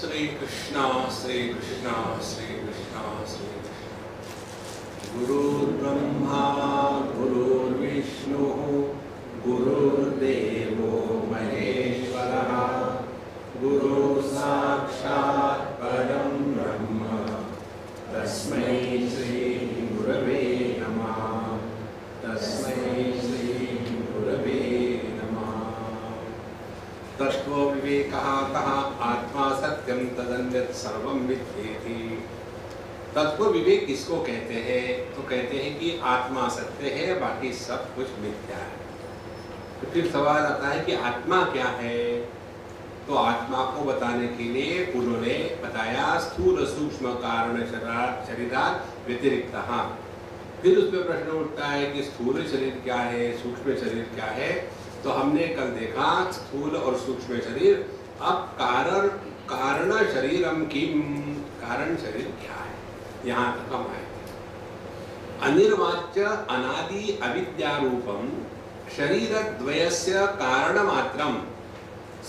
श्री कृष्णा श्री कृष्णा श्री कृष्णा श्री गुरुर्ब्रह्मा गुरुर्विष्णु गुरुर्देवो महेश्वरः गुरु साक्षात् परं ब्रह्म तस्मै श्री गुरवे नमः तस्मै श्री गुरवे नमः। तत्व विवेकः कः आत्मा सत्यम तदन्यत् सर्वं विद्येति। तत्व विवेक किसको कहते हैं? तो कहते हैं कि आत्मा सत्य है, बाकी सब कुछ मिथ्या है। तो फिर सवाल आता है कि आत्मा क्या है? तो आत्मा को बताने के लिए उन्होंने बताया स्थूल सूक्ष्म कारण शरीरात् व्यतिरिक्तः। फिर उसमें प्रश्न उठता है कि स्थूल शरीर क्या है, सूक्ष्म शरीर क्या है? तो हमने कल देखा स्थूल और सूक्ष्म शरीर। अब कारण शरीरम किम, कारण शरीर क्या है, यहाँ तक हम आए थे। अनिर्वाच्य अनादि अविद्यारूपम शरीरद्वयस्य कारणमात्रम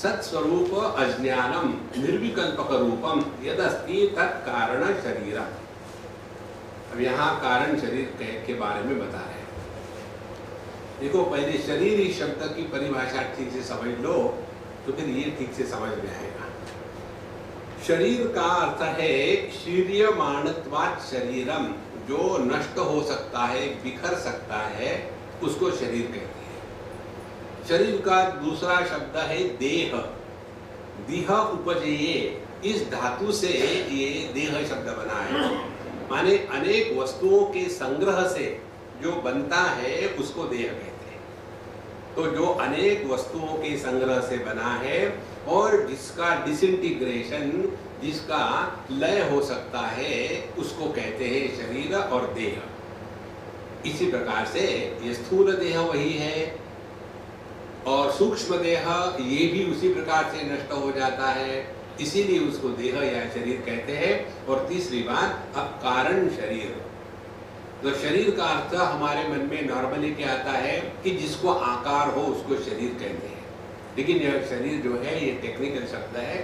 सत्स्वरूप अज्ञानम निर्विकल्पक रूपम यदस्ति तत्कारण शरीरम। अब यहाँ कारण शरीर के बारे में बता रहे हैं। देखो, पहले शरीर इस शब्द की परिभाषा ठीक से समझ लो तो फिर ये ठीक से समझ में आएगा। शरीर का अर्थ है शीर्यमाणत्वात् शरीरम, जो नष्ट हो सकता है, बिखर सकता है, उसको शरीर कहते हैं। शरीर का दूसरा शब्द है देह। देह उपजये, इस धातु से ये देह शब्द बना है। माने अनेक वस्तुओं के संग्रह से जो बनता है उसको देह कहते हैं। तो जो अनेक वस्तुओं के संग्रह से बना है और जिसका डिसइंटीग्रेशन, जिसका लय हो सकता है, उसको कहते हैं शरीर और देह। इसी प्रकार से ये स्थूल देह वही है और सूक्ष्म देह ये भी उसी प्रकार से नष्ट हो जाता है, इसीलिए उसको देह या शरीर कहते हैं। और तीसरी बात, अब कारण शरीर। तो शरीर का अर्थ हमारे मन में नॉर्मली क्या आता है कि जिसको आकार हो उसको शरीर कहते हैं। लेकिन यह शरीर जो है ये टेक्निकल शब्द है,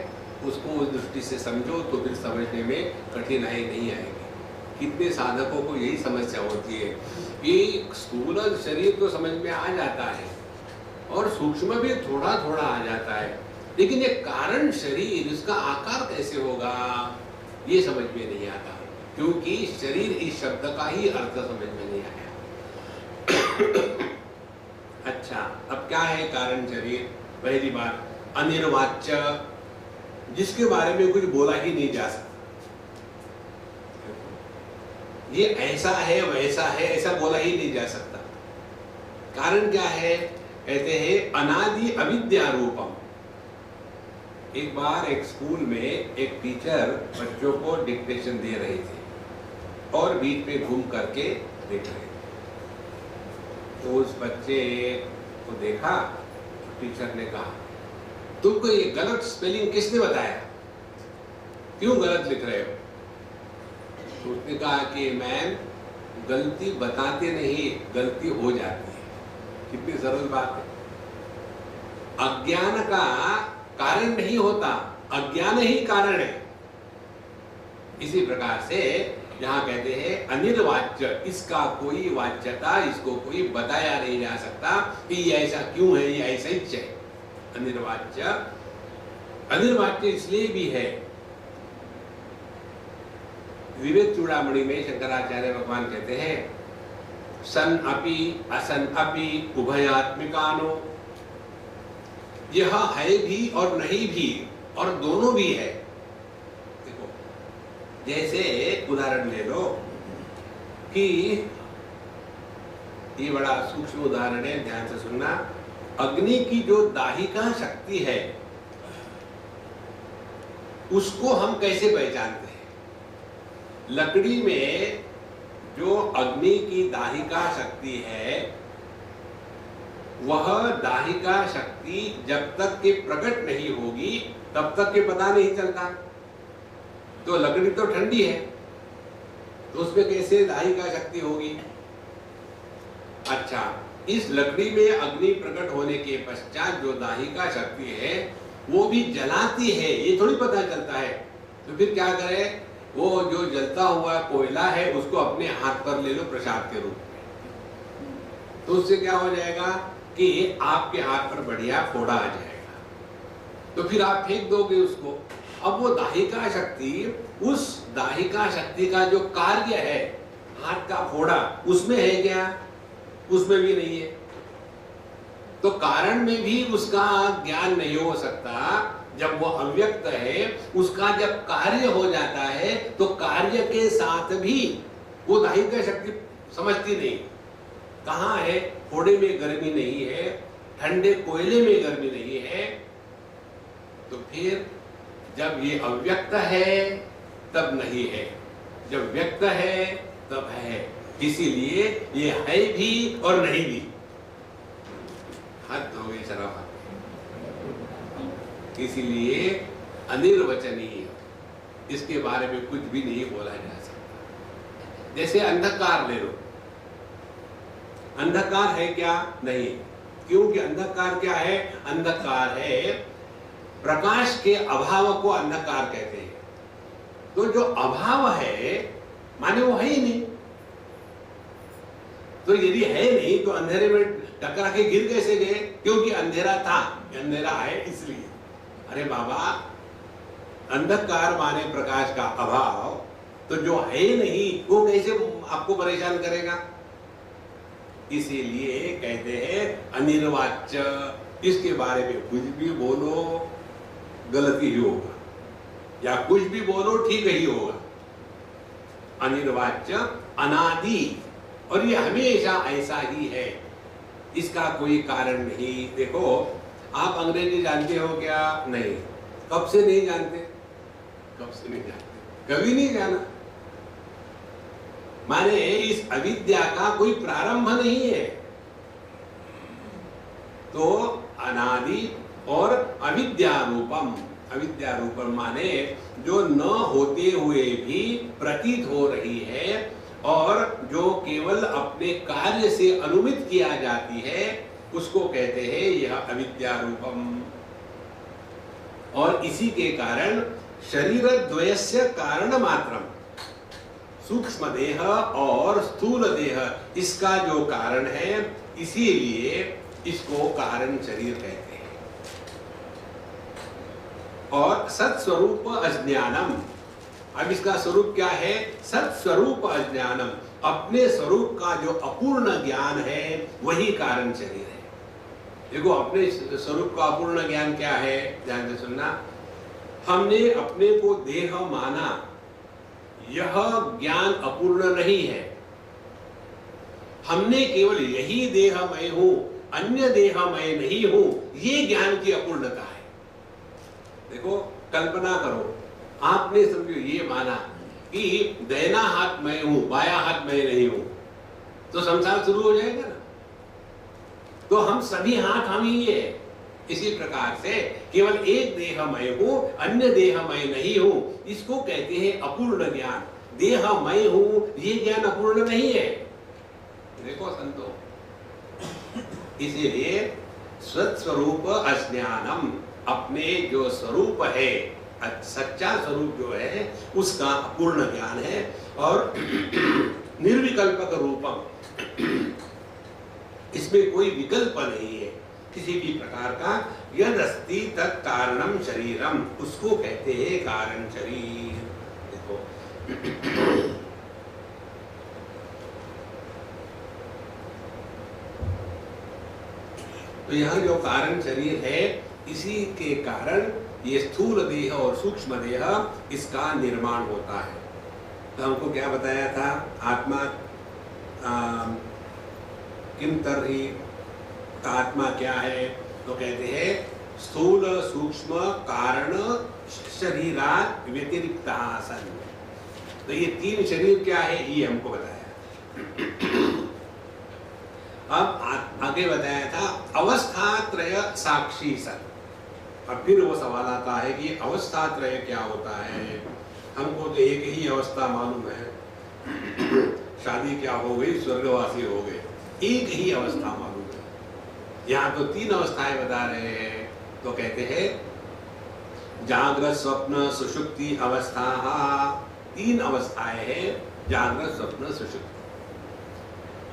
उसको उस दृष्टि से समझो तो फिर समझने में कठिनाई नहीं आएगी। कितने साधकों को यही समस्या होती है कि स्थूल शरीर तो समझ में आ जाता है और सूक्ष्म भी थोड़ा थोड़ा आ जाता है, लेकिन ये कारण शरीर, इसका आकार कैसे होगा, ये समझ में नहीं आता, क्योंकि शरीर इस शब्द का ही अर्थ समझ में नहीं आया। अच्छा, अब क्या है कारण शरीर? पहली बात, अनिर्वाच्य, जिसके बारे में कुछ बोला ही नहीं जा सकता। ये ऐसा है वैसा है ऐसा बोला ही नहीं जा सकता। कारण क्या है? कहते हैं अनादि अविद्यारूपम। एक बार एक स्कूल में एक टीचर बच्चों को डिक्टेशन दे रही थी और बीच में घूम करके देख रहे थे। तो उस बच्चे को देखा, टीचर ने कहा, तुमको ये गलत स्पेलिंग किसने बताया, क्यों गलत लिख रहे हो? तो उसने कहा कि मैम, गलती बताते नहीं, गलती हो जाती है। कितनी सरल बात है। अज्ञान का कारण नहीं होता, अज्ञान ही कारण है। इसी प्रकार से यहाँ कहते हैं अनिर्वाच्य, इसका कोई वाच्यता, इसको कोई बताया नहीं जा सकता कि ये ऐसा क्यों है, ये ऐसा ही है। अनिर्वाच्य, अनिर्वाच्य इसलिए भी है, विवेक चूड़ामणि में शंकराचार्य भगवान कहते हैं सन अपि असन अपि उभयात्मिकानो, यह है भी और नहीं भी और दोनों भी है। देखो, जैसे उदाहरण ले लो कि ये बड़ा सूक्ष्म उदाहरण है, ध्यान से सुनना। अग्नि की जो दाहिका शक्ति है उसको हम कैसे पहचानते हैं? लकड़ी में जो अग्नि की दाहिका शक्ति है, वह दाहिका शक्ति जब तक के प्रकट नहीं होगी तब तक के पता नहीं चलता। तो लकड़ी तो ठंडी है, तो उसमें कैसे दाहिका शक्ति होगी? अच्छा, इस लकड़ी में अग्नि प्रकट होने के पश्चात जो दाहिका शक्ति है वो भी जलाती है, ये थोड़ी पता चलता है। तो फिर क्या करे, वो जो जलता हुआ कोयला है उसको अपने हाथ पर ले लो प्रसाद के रूप में, तो उससे क्या हो जाएगा कि आपके हाथ पर बढ़िया फोड़ा आ जाएगा। तो फिर आप फेंक दोगे उसको। अब वो दाहिका शक्ति, उस दाहिका शक्ति का जो कार्य है हाथ का फोड़ा, उसमें है क्या? उसमें भी नहीं है। तो कारण में भी उसका ज्ञान नहीं हो सकता। जब वो अव्यक्त है, उसका जब कार्य हो जाता है तो कार्य के साथ भी वो दाहिका शक्ति समझती नहीं। कहाँ है? फोड़े में गर्मी नहीं है, ठंडे कोयले में गर्मी नहीं है। तो फिर जब ये अव्यक्त है तब नहीं है, जब व्यक्त है तब है। इसीलिए ये है भी और नहीं भी। हद हो गई शराब। इसीलिए अनिर्वचनीय, इसके बारे में कुछ भी नहीं बोला जा सकता। जैसे अंधकार ले लो, अंधकार है क्या? नहीं। क्योंकि अंधकार क्या है? अंधकार है प्रकाश के अभाव को अंधकार कहते हैं। तो जो अभाव है माने वो है ही नहीं। तो यदि है नहीं तो अंधेरे में टकरा के गिर कैसे गए? क्योंकि अंधेरा था, अंधेरा है इसलिए। अरे बाबा, अंधकार माने प्रकाश का अभाव, तो जो है नहीं वो कैसे आपको परेशान करेगा? इसीलिए कहते हैं अनिर्वाच्य। इसके बारे में कुछ भी बोलो गलती ही होगा, या कुछ भी बोलो ठीक ही होगा। अनिर्वाच्य, अनादि, और ये हमेशा ऐसा ही है, इसका कोई कारण नहीं। देखो, आप अंग्रेजी जानते हो क्या? नहीं। कब से नहीं जानते? कब से नहीं जानते? कभी नहीं जाना। माने इस अविद्या का कोई प्रारंभ नहीं है। तो अनादि और अविद्या रूपम, अविद्या रूपम माने जो न होते हुए भी प्रतीत हो रही है और जो केवल अपने कार्य से अनुमित किया जाती है, उसको कहते हैं यह अविद्या रूपम। और इसी के कारण शरीर द्वयस्य कारण मात्रम, सूक्ष्म देह और स्थूल देह, इसका जो कारण है, इसीलिए इसको कारण शरीर कहते हैं। और सत्स्वरूप अज्ञानम, अब इसका स्वरूप क्या है? सत्स्वरूप अज्ञानम, अपने स्वरूप का जो अपूर्ण ज्ञान है वही कारण शरीर है। देखो, अपने स्वरूप का अपूर्ण ज्ञान क्या है? ध्यान से सुनना। हमने अपने को देह माना, यह ज्ञान अपूर्ण नहीं है। हमने केवल यही देह मैं हूं, अन्य देह मैं नहीं हूं, ये ज्ञान की अपूर्णता है। देखो, कल्पना करो, आपने समझो ये माना कि दाहिना हाथ मैं हूं, बायां हाथ मैं नहीं हूं, तो संसार शुरू हो जाएगा ना। तो हम सभी हाथ हम ही है। इसी प्रकार से केवल एक देह मैं हूं, अन्य देह मैं नहीं हूं, इसको कहते हैं अपूर्ण ज्ञान। देह मैं हूं, ये ज्ञान अपूर्ण नहीं है। देखो संतो, इसीलिए स्वस्वरूप अज्ञानम, अपने जो स्वरूप है, सच्चा स्वरूप जो है, उसका अपूर्ण ज्ञान है। और निर्विकल्पक रूपम, इसमें कोई विकल्प नहीं है किसी भी प्रकार का। यद अस्ति तत् कारणम शरीरम, उसको कहते हैं कारण शरीर। देखो, तो यह जो कारण शरीर है, इसी के कारण ये स्थूल देह और सूक्ष्म देह, इसका निर्माण होता है। तो हमको क्या बताया था? आत्मा किम तर्हि, आत्मा क्या है? तो कहते हैं स्थूल सूक्ष्म कारण शरीरात् व्यतिरिक्ता सन। तो ये तीन शरीर क्या है, ये हमको बताया। अब आगे बताया था अवस्था त्रय साक्षी सन। अब फिर वो सवाल आता है कि अवस्था त्रय क्या होता है? हमको तो एक ही अवस्था मालूम है, शादी क्या हो गई, स्वर्गवासी हो गए, एक ही अवस्था मालूम है। यहाँ तो तीन अवस्थाएं बता रहे हैं। तो कहते हैं जागृत स्वप्न सुषुप्ति अवस्था, तीन अवस्थाएं हैं, जागृत स्वप्न सुषुप्ति।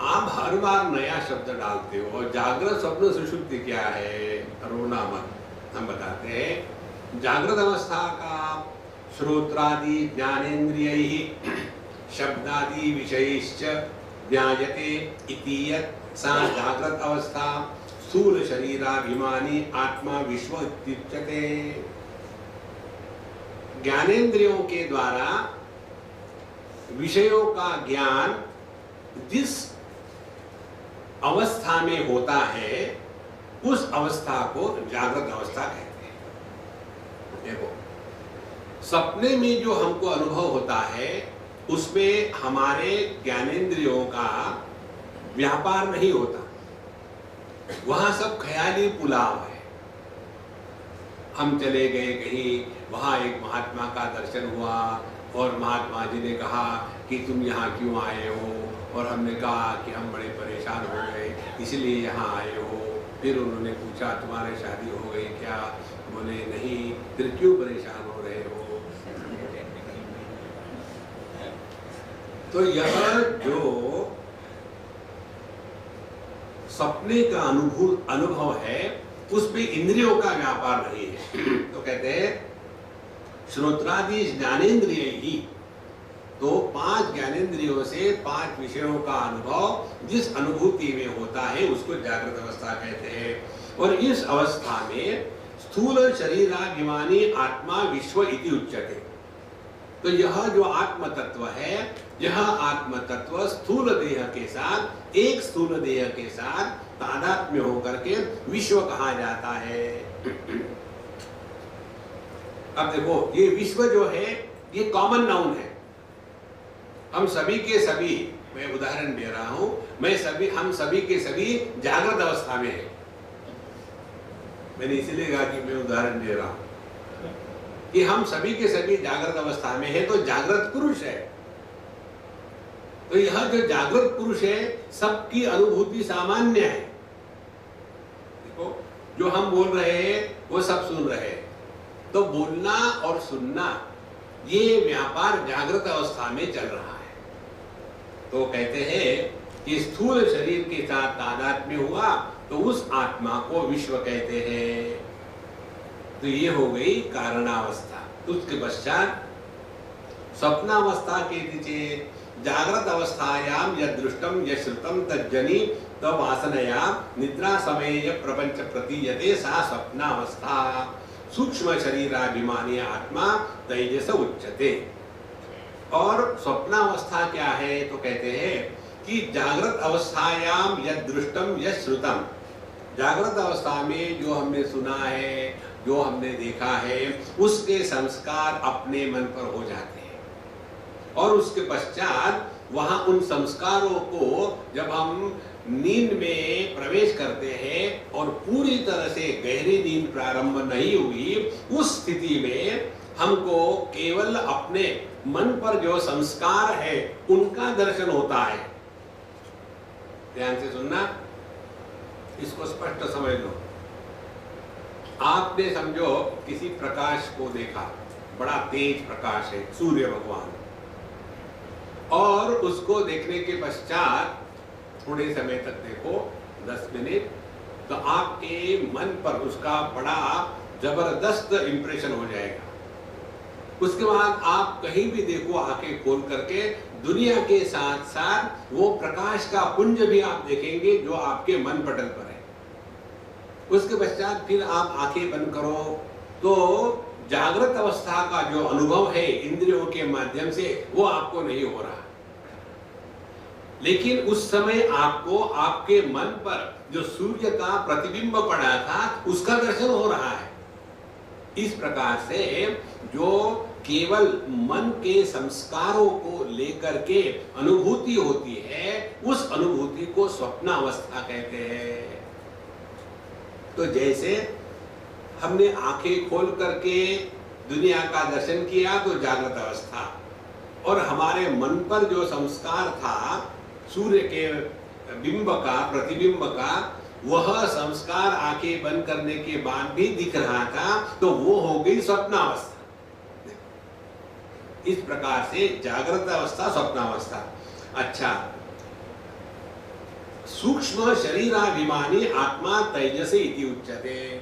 आप हर बार नया शब्द डालते हो। जागृत स्वप्न सुषुप्ति क्या है? रोना मत। हम बताते हैं, जागृत अवस्था का श्रोत्रादि ज्ञानेन्द्रियैः शब्दादि विषयैश्च ज्ञायते इति यत् सा जागृत अवस्था स्थूल शरीराभिमानी आत्मा विश्व इत्युच्यते। ज्ञानेन्द्रियों के द्वारा विषयों का ज्ञान जिस अवस्था में होता है, उस अवस्था को जागृत अवस्था कहते हैं। देखो, सपने में जो हमको अनुभव होता है, उसमें हमारे ज्ञानेंद्रियों का व्यापार नहीं होता, वहां सब ख्याली पुलाव है। हम चले गए कहीं, वहां एक महात्मा का दर्शन हुआ और महात्मा जी ने कहा कि तुम यहाँ क्यों आए हो, और हमने कहा कि हम बड़े परेशान हो गए इसलिए यहाँ आए हो। फिर उन्होंने पूछा तुम्हारी शादी हो गई क्या? बोले नहीं। फिर क्यों परेशान हो रहे हो? तो यह जो सपने का अनुभव है, उसमें इंद्रियों का व्यापार नहीं है। तो कहते हैं श्रोत्रादि ज्ञानेन्द्रिय ही, तो 5 ज्ञानेन्द्रियों से 5 विषयों का अनुभव जिस अनुभूति में होता है, उसको जागृत अवस्था कहते हैं। और इस अवस्था में स्थूल शरीराभिमानी आत्मा विश्व इति उच्यते। तो यह जो आत्म तत्व है, यह आत्म तत्व स्थूल देह के साथ, एक स्थूल देह के साथ तादात्म्य होकर के विश्व कहा जाता है। अब देखो, ये विश्व जो है ये कॉमन नाउन है। हम सभी के सभी, मैं उदाहरण दे रहा हूं, हम सभी के सभी जागृत अवस्था में हैं। मैंने इसीलिए कहा कि मैं उदाहरण दे रहा हूं कि हम सभी के सभी जागृत अवस्था में हैं, तो जागृत पुरुष है। तो यह जो जागृत पुरुष है, सबकी अनुभूति सामान्य है। देखो, जो हम बोल रहे हैं वो सब सुन रहे हैं। तो बोलना और सुनना, ये व्यापार जागृत अवस्था में चल रहा है। तो कहते हैं कि स्थूल शरीर के साथ तादात्म्य हुआ, तो उस आत्मा को विश्व कहते हैं। तो ये हो गई कारणावस्था। उसके पश्चात स्वप्नावस्था के नीचे जागृत अवस्थायाम यद दृष्टम यद श्रुतम तज्जनि तव वासनया निद्रा समय प्रपंच प्रतीयते सा स्वप्नावस्था सूक्ष्म शरीराभिमानी आत्मा तेजस उच्यते। और स्वप्नावस्था क्या है? तो कहते हैं कि जागृत अवस्थायाम यद दृष्टम यद श्रुतम, जागृत अवस्था में जो हमने सुना है, जो हमने देखा है, उसके संस्कार अपने मन पर हो जाते हैं। और उसके पश्चात वहां उन संस्कारों को जब हम नींद में प्रवेश करते हैं और पूरी तरह से गहरी नींद प्रारंभ नहीं हुई, उस स्थिति में हमको केवल अपने मन पर जो संस्कार है उनका दर्शन होता है। ध्यान से सुनना, इसको स्पष्ट समझ लो। आपने समझो किसी प्रकाश को देखा, बड़ा तेज प्रकाश है, सूर्य भगवान, और उसको देखने के पश्चात थोड़े समय तक देखो, 10 मिनट, तो आपके मन पर उसका बड़ा जबरदस्त इंप्रेशन हो जाएगा। उसके बाद आप कहीं भी देखो, आंखें खोल करके दुनिया के साथ साथ वो प्रकाश का पुंज भी आप देखेंगे जो आपके मन पटल पर है। उसके पश्चात फिर आप आंखें बंद करो, तो जागृत अवस्था का जो अनुभव है इंद्रियों के माध्यम से, वो आपको नहीं हो रहा। लेकिन उस समय आपको आपके मन पर जो सूर्य का प्रतिबिंब पड़ा था, उसका दर्शन हो रहा है। इस प्रकार से जो केवल मन के संस्कारों को लेकर के अनुभूति होती है, उस अनुभूति को स्वप्नावस्था कहते हैं। तो जैसे हमने आंखें खोल करके दुनिया का दर्शन किया तो जागृत अवस्था, और हमारे मन पर जो संस्कार था सूर्य के बिंब का, प्रतिबिंब का, वह संस्कार आंखें बंद करने के बाद भी दिख रहा था, तो वो हो गई स्वप्नावस्था। इस प्रकार से जागृत अवस्था, स्वप्नावस्था। अच्छा, सूक्ष्म शरीराभिमानी आत्मा तेजसे इति उच्यते।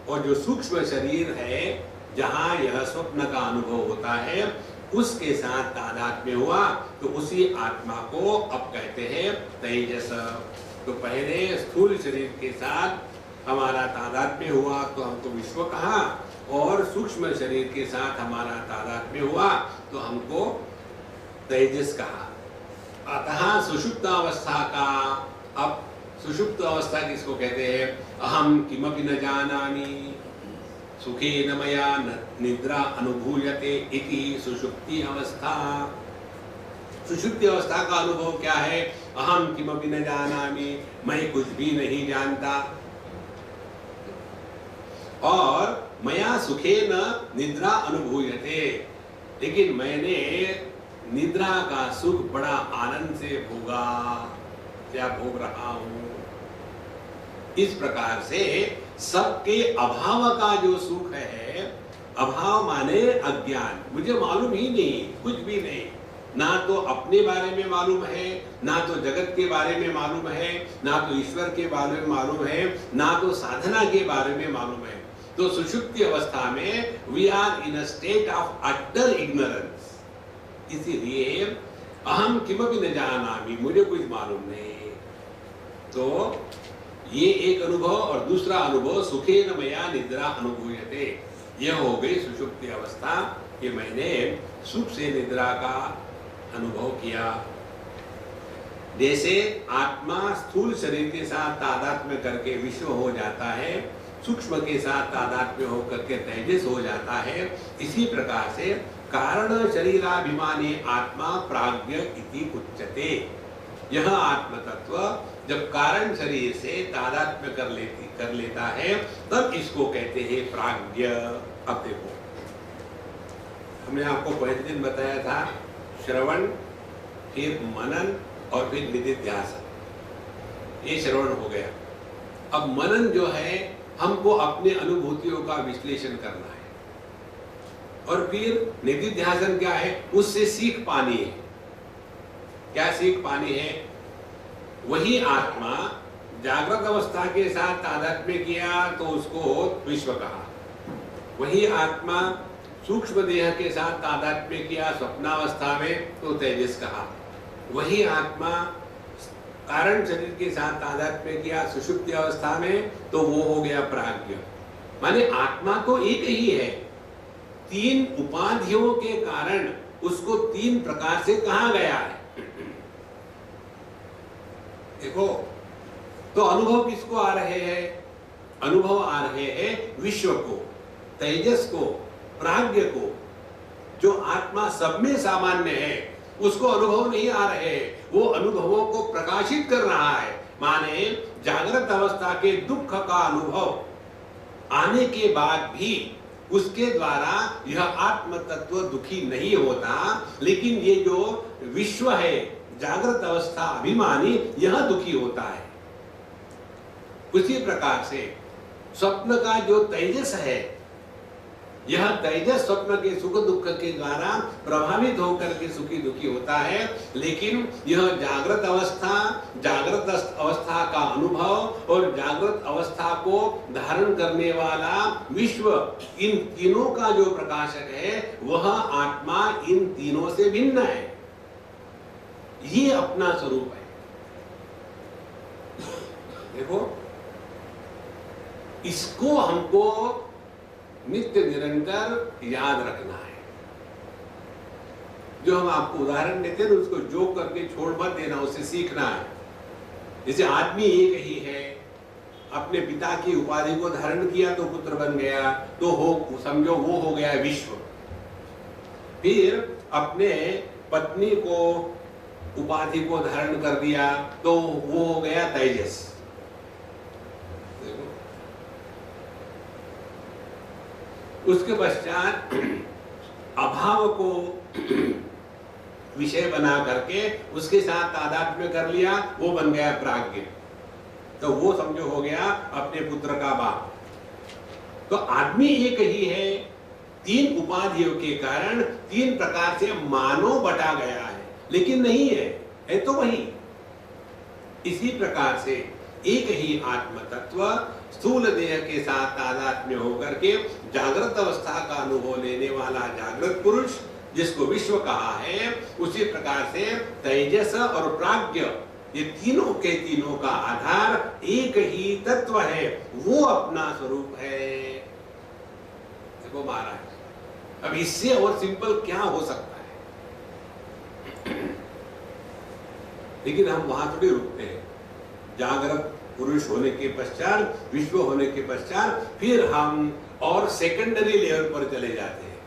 और जो सूक्ष्म शरीर है, जहां यह स्वप्न का अनुभव होता है, उसके साथ तादात्म्य हुआ तो उसी आत्मा को अब कहते हैं तेजस। तो पहले स्थूल शरीर के साथ हमारा तादात्म्य हुआ तो हमको विश्व कहा, और सूक्ष्म शरीर के साथ हमारा तादात्म्य हुआ तो हमको तेजस कहा। अतः सुषुप्त अवस्था का, अब सुषुप्त अवस्था किसको कहते हैं? अहम किमपि न जानामि सुखेन मया निद्रा अनुभूयते इति सुषुप्ति अवस्था। सुषुप्ति अवस्था का अनुभव क्या है? अहम किमपि न जानामि, मैं कुछ भी नहीं जानता, और मया सुखेन निद्रा अनुभूयते, लेकिन मैंने निद्रा का सुख बड़ा आनंद से भोगा या भोग रहा हूं। इस प्रकार से सबके अभाव का जो सुख है, अभाव माने अज्ञान, मुझे मालूम ही नहीं, कुछ भी नहीं, ना तो अपने बारे में मालूम है, ना तो जगत के बारे में मालूम है, ना तो ईश्वर के बारे में मालूम है, ना तो साधना के बारे में मालूम है। तो सुषुप्ति अवस्था में we are in a state of utter ignorance. इसीलिए अहम किमपि न जानामि, मुझे कुछ मालूम नहीं। तो ये एक अनुभव, और दूसरा अनुभव सुखेन मया निद्रा अनुभूयते, यह हो गई सुषुप्ति अवस्था कि मैंने सुख से निद्रा का अनुभव किया। जैसे आत्मा स्थूल शरीर के साथ तादात्म्य करके विश्व हो जाता है, सूक्ष्म के साथ तादात्म्य होकर के तेजस हो जाता है, इसी प्रकार से कारण शरीराभिमानी आत्मा प्राज्ञ इति उच्यते। यह आत्म तत्व जब कारण शरीर से तादात्म्य कर लेता है, तब इसको कहते हैं प्राज्ञ। अब देखो, हमने आपको पहले दिन बताया था श्रवण, फिर मनन और फिर निधिध्यासन। ये श्रवण हो गया। अब मनन जो है, हमको अपने अनुभूतियों का विश्लेषण करना है, और फिर निधिध्यासन क्या है? उससे सीख पानी है। क्या सीख पानी है? वही आत्मा जागृत अवस्था के साथ तादात्म्य किया तो उसको विश्व कहा, वही आत्मा सूक्ष्म देह के साथ तादात्म्य किया स्वप्नावस्था में तो तेजस कहा, वही आत्मा कारण शरीर के साथ तादात्म्य किया सुषुप्ति अवस्था में तो वो हो गया प्राज्ञ। माने आत्मा तो एक ही है, तीन उपाधियों के कारण उसको तीन प्रकार से कहा गया है। देखो, तो अनुभव किसको आ रहे हैं? अनुभव आ रहे हैं विश्व को, तेजस को, प्राज्ञ को। जो आत्मा सब में सामान्य है उसको अनुभव नहीं आ रहे हैं, वो अनुभवों को प्रकाशित कर रहा है। माने जागृत अवस्था के दुख का अनुभव आने के बाद भी उसके द्वारा यह आत्म तत्व दुखी नहीं होता, लेकिन ये जो विश्व है जागृत अवस्था अभिमानी, यह दुखी होता है। उसी प्रकार से स्वप्न का जो तेजस है, यह तेजस स्वप्न के सुख दुख के द्वारा प्रभावित होकर के सुखी दुखी होता है, लेकिन यह जागृत अवस्था का अनुभव और जागृत अवस्था को धारण करने वाला विश्व, इन तीनों का जो प्रकाशक है वह आत्मा इन तीनों से भिन्न है। ये अपना स्वरूप है। देखो, इसको हमको नित्य निरंतर याद रखना है। जो हम आपको उदाहरण देते हैं ना, उसको जो करके छोड़ मत देना, उससे सीखना है। जैसे आदमी एक ही है, अपने पिता की उपाधि को धारण किया तो पुत्र बन गया, तो हो समझो वो हो गया विश्व। फिर अपने पत्नी को उपाधि को धारण कर दिया तो वो हो गया तेजस। उसके पश्चात अभाव को विषय बना करके उसके साथ तादात्म्य कर लिया, वो बन गया प्राज्ञ। तो वो समझो हो गया अपने पुत्र का बाप। तो आदमी एक ही है, तीन उपाधियों के कारण तीन प्रकार से मानव बटा गया है, लेकिन नहीं है तो वही। इसी प्रकार से एक ही आत्म तत्व स्थूल देह के साथ तादात्म्य होकर के जागृत अवस्था का अनुभव लेने वाला जागृत पुरुष, जिसको विश्व कहा है, उसी प्रकार से तेजस और प्राज्ञ, ये तीनों के तीनों का आधार एक ही तत्व है, वो अपना स्वरूप है। देखो महाराज, अब इससे और सिंपल क्या हो सकता है? लेकिन हम वहां थोड़ी रुकते हैं। जागृत पुरुष होने के पश्चात, विश्व होने के पश्चात, फिर हम और सेकेंडरी लेवल पर चले जाते हैं।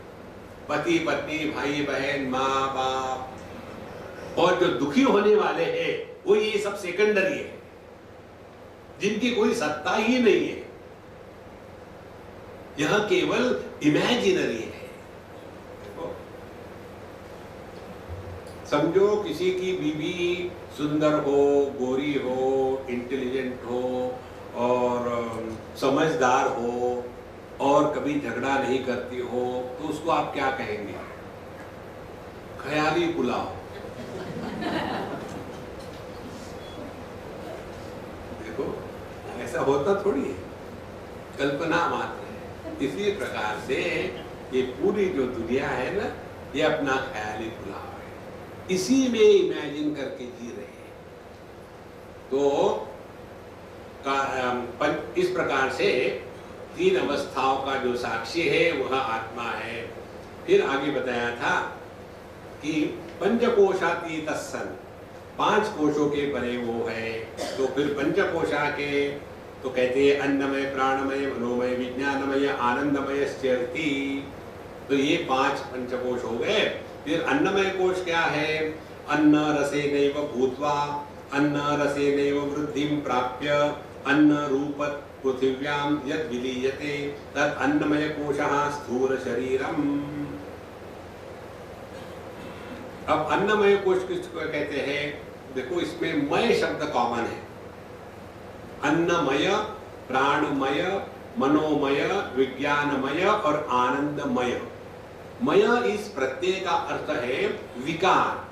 पति पत्नी, भाई बहन, माँ बाप, और जो दुखी होने वाले हैं वो ये सब सेकेंडरी है, जिनकी कोई सत्ता ही नहीं है। यह केवल इमेजिनरी है। समझो किसी की बीवी सुंदर हो, गोरी हो, इंटेलिजेंट हो और समझदार हो और कभी झगड़ा नहीं करती हो, तो उसको आप क्या कहेंगे? ख्याली पुलाव। देखो ऐसा होता थोड़ी है, कल्पना मात्र है। इसी प्रकार से ये पूरी जो दुनिया है ना, ये अपना ख्याली पुलाव है, इसी में इमेजिन करके जी रहे हैं। तो इस प्रकार से तीन अवस्थाओं का जो साक्षी है वह आत्मा है। फिर आगे बताया था कि पंचकोशातीत सन, पांच कोशों के परे वो है। तो फिर पंचकोशा के तो कहते हैं अन्नमय, प्राणमय, मनोमय, विज्ञानमय, आनंदमय स्थिति। तो ये पांच पंचकोश हो गए। फिर अन्नमय कोश क्या है? अन्न रसेनैव भूत्वा अन्न रसेनैव वृद्धिं प्राप्य अन्न रूप पृथिव्यां यद् विलीयते तद् अन्नमय कोशः स्थूल शरीरम। अब अन्नमय कोश किसको कहते हैं? देखो इसमें मय शब्द कॉमन है। अन्नमय, प्राणमय, मनोमय, विज्ञानमय और आनंदमय। मय इस प्रत्यय का अर्थ है विकार।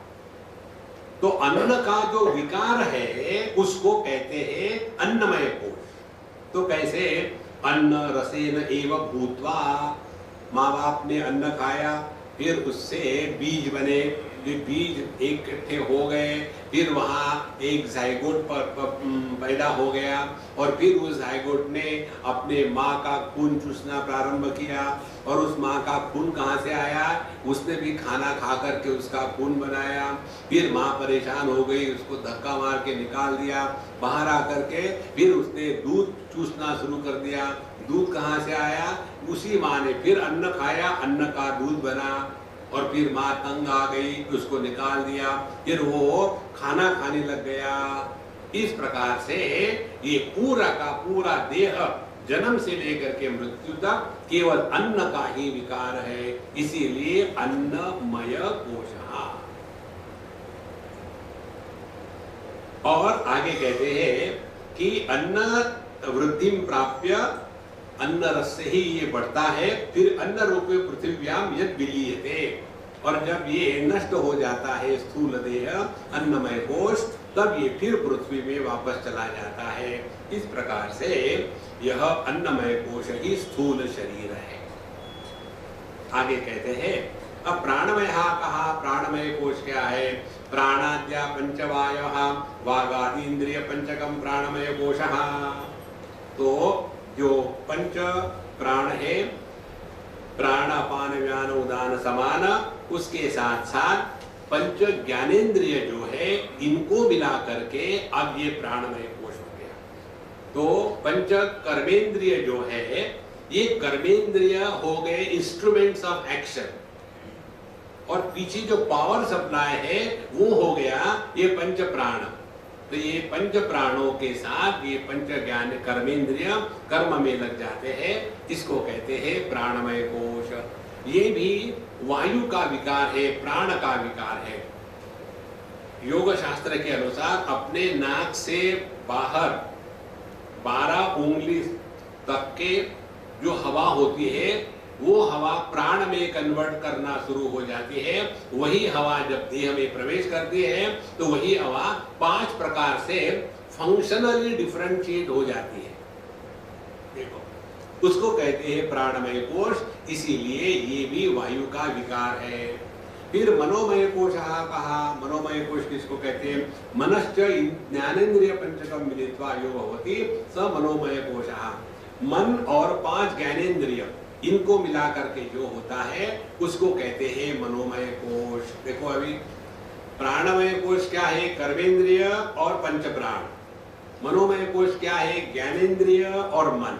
तो अन्न का जो विकार है उसको कहते हैं अन्नमय कोश। तो कैसे? अन्न रसेन एव भूत्वा, माँ बाप ने अन्न खाया, फिर उससे बीज बने, ये बीज इकट्ठे हो गए, फिर वहाँ एक जायगोट पैदा हो गया और फिर उस जायगोट ने अपने माँ का खून चूसना प्रारंभ किया। और उस माँ का खून कहाँ से आया? उसने भी खाना खा करके उसका खून बनाया। फिर माँ परेशान हो गई, उसको धक्का मार के निकाल दिया बाहर आकर के। फिर उसने दूध चूसना शुरू कर दिया। दूध कहाँ से आया? उसी माँ ने फिर अन्न खाया, अन्न का दूध बना। और फिर माँ तंग आ गई, उसको निकाल दिया, फिर वो खाना खाने लग गया। इस प्रकार से ये पूरा का पूरा देह जन्म से लेकर के मृत्यु तक केवल अन्न का ही विकार है, इसीलिए अन्नमय कोशः। और आगे कहते हैं कि अन्न वृद्धिं प्राप्य, अन्न रस से ही ये बढ़ता है। फिर अन्न रूपे पृथिव्याम यद् विलीयते, और जब ये नष्ट हो जाता है स्थूल देह अन्नमय कोश, तब ये फिर पृथ्वी में वापस चला जाता है। इस प्रकार से यह अन्नमय कोश ही स्थूल शरीर है। आगे कहते हैं अब प्राणमय कहा, प्राणमय कोश क्या है? प्राणाद्या पंचवायः वागादीन्द्रिय पंचकम प्राणमय कोशः। तो जो पंच प्राण है, प्राण अपान व्यान उदान समान, उसके साथ साथ पंच ज्ञानेन्द्रिय जो है इनको मिला करके अब ये प्राणमय कोश हो गया। तो पंच कर्मेंद्रिय जो है, ये कर्मेंद्रिय हो गए इंस्ट्रूमेंट्स ऑफ एक्शन, और पीछे जो पावर सप्लाई है वो हो गया ये पंच प्राण। तो ये पंच प्राणों के साथ ये पंच ज्ञान कर्मेंद्रिय कर्म में लग जाते हैं, इसको कहते हैं प्राणमय कोश। ये भी वायु का विकार है, प्राण का विकार है। योग शास्त्र के अनुसार अपने नाक से बाहर 12 उंगली तक के जो हवा होती है वो हवा प्राण में कन्वर्ट करना शुरू हो जाती है। वही हवा जब देह में प्रवेश करती है तो वही हवा 5 प्रकार से फंक्शनली डिफरेंशिएट हो जाती है। देखो, उसको कहते हैं प्राणमय कोश, इसीलिए ये भी वायु का विकार है। फिर मनोमय कोश कहा। मनोमय कोश किसको कहते हैं? मनश्च ज्ञानेन्द्रिय पंचकम मिलित्वा यो भवति स मनोमय कोशः। मन और 5 ज्ञानेन्द्रिय इनको मिला करके जो होता है उसको कहते हैं मनोमय कोश। देखो, अभी प्राणमय कोश क्या है? कर्मेंद्रिय और पंच प्राण। मनोमय कोश क्या है? ज्ञानेन्द्रिय और मन।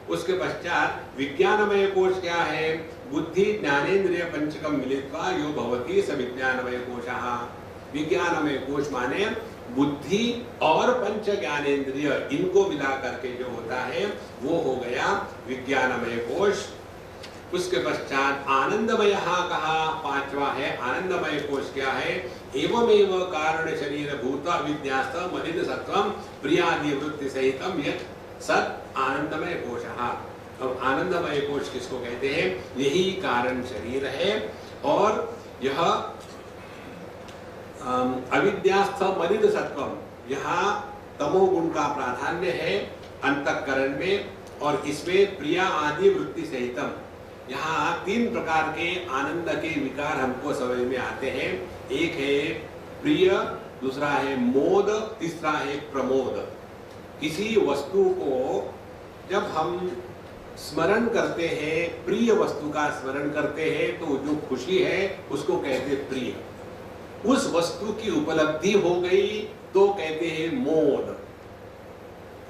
उसके पश्चात विज्ञानमय कोश क्या है? बुद्धि ज्ञानेन्द्रिय पंचकम मिलित्वा यो भवति स विज्ञानमय कोशः। विज्ञानमय कोश माने बुद्धि और पंच ज्ञानेन्द्रिय इनको मिला करके जो होता है वो हो गया विज्ञानमय कोश। उसके पश्चात आनंदमय कहा, 5वां है आनंदमय कोश। क्या है? एवमेव कारण शरीर भूत अविद्यास्त मलिन सत्वम प्रियादि वृत्ति सहितम यत् सत् आनंदमय कोशः। अब आनंदमय कोश किसको कहते हैं? यही कारण शरीर है और यह अविद्यास्थ मलिन सत्वम, यहाँ तमोगुण का प्राधान्य है अंतःकरण में और इसमें प्रिया आदि वृत्ति सहितम। यहाँ 3 प्रकार के आनंद के विकार हमको समझ में आते हैं। एक है प्रिय, दूसरा है मोद, तीसरा है प्रमोद। किसी वस्तु को जब हम स्मरण करते हैं, प्रिय वस्तु का स्मरण करते हैं, तो जो खुशी है उसको कहते हैं प्रिय। उस वस्तु की उपलब्धि हो गई तो कहते हैं मोद,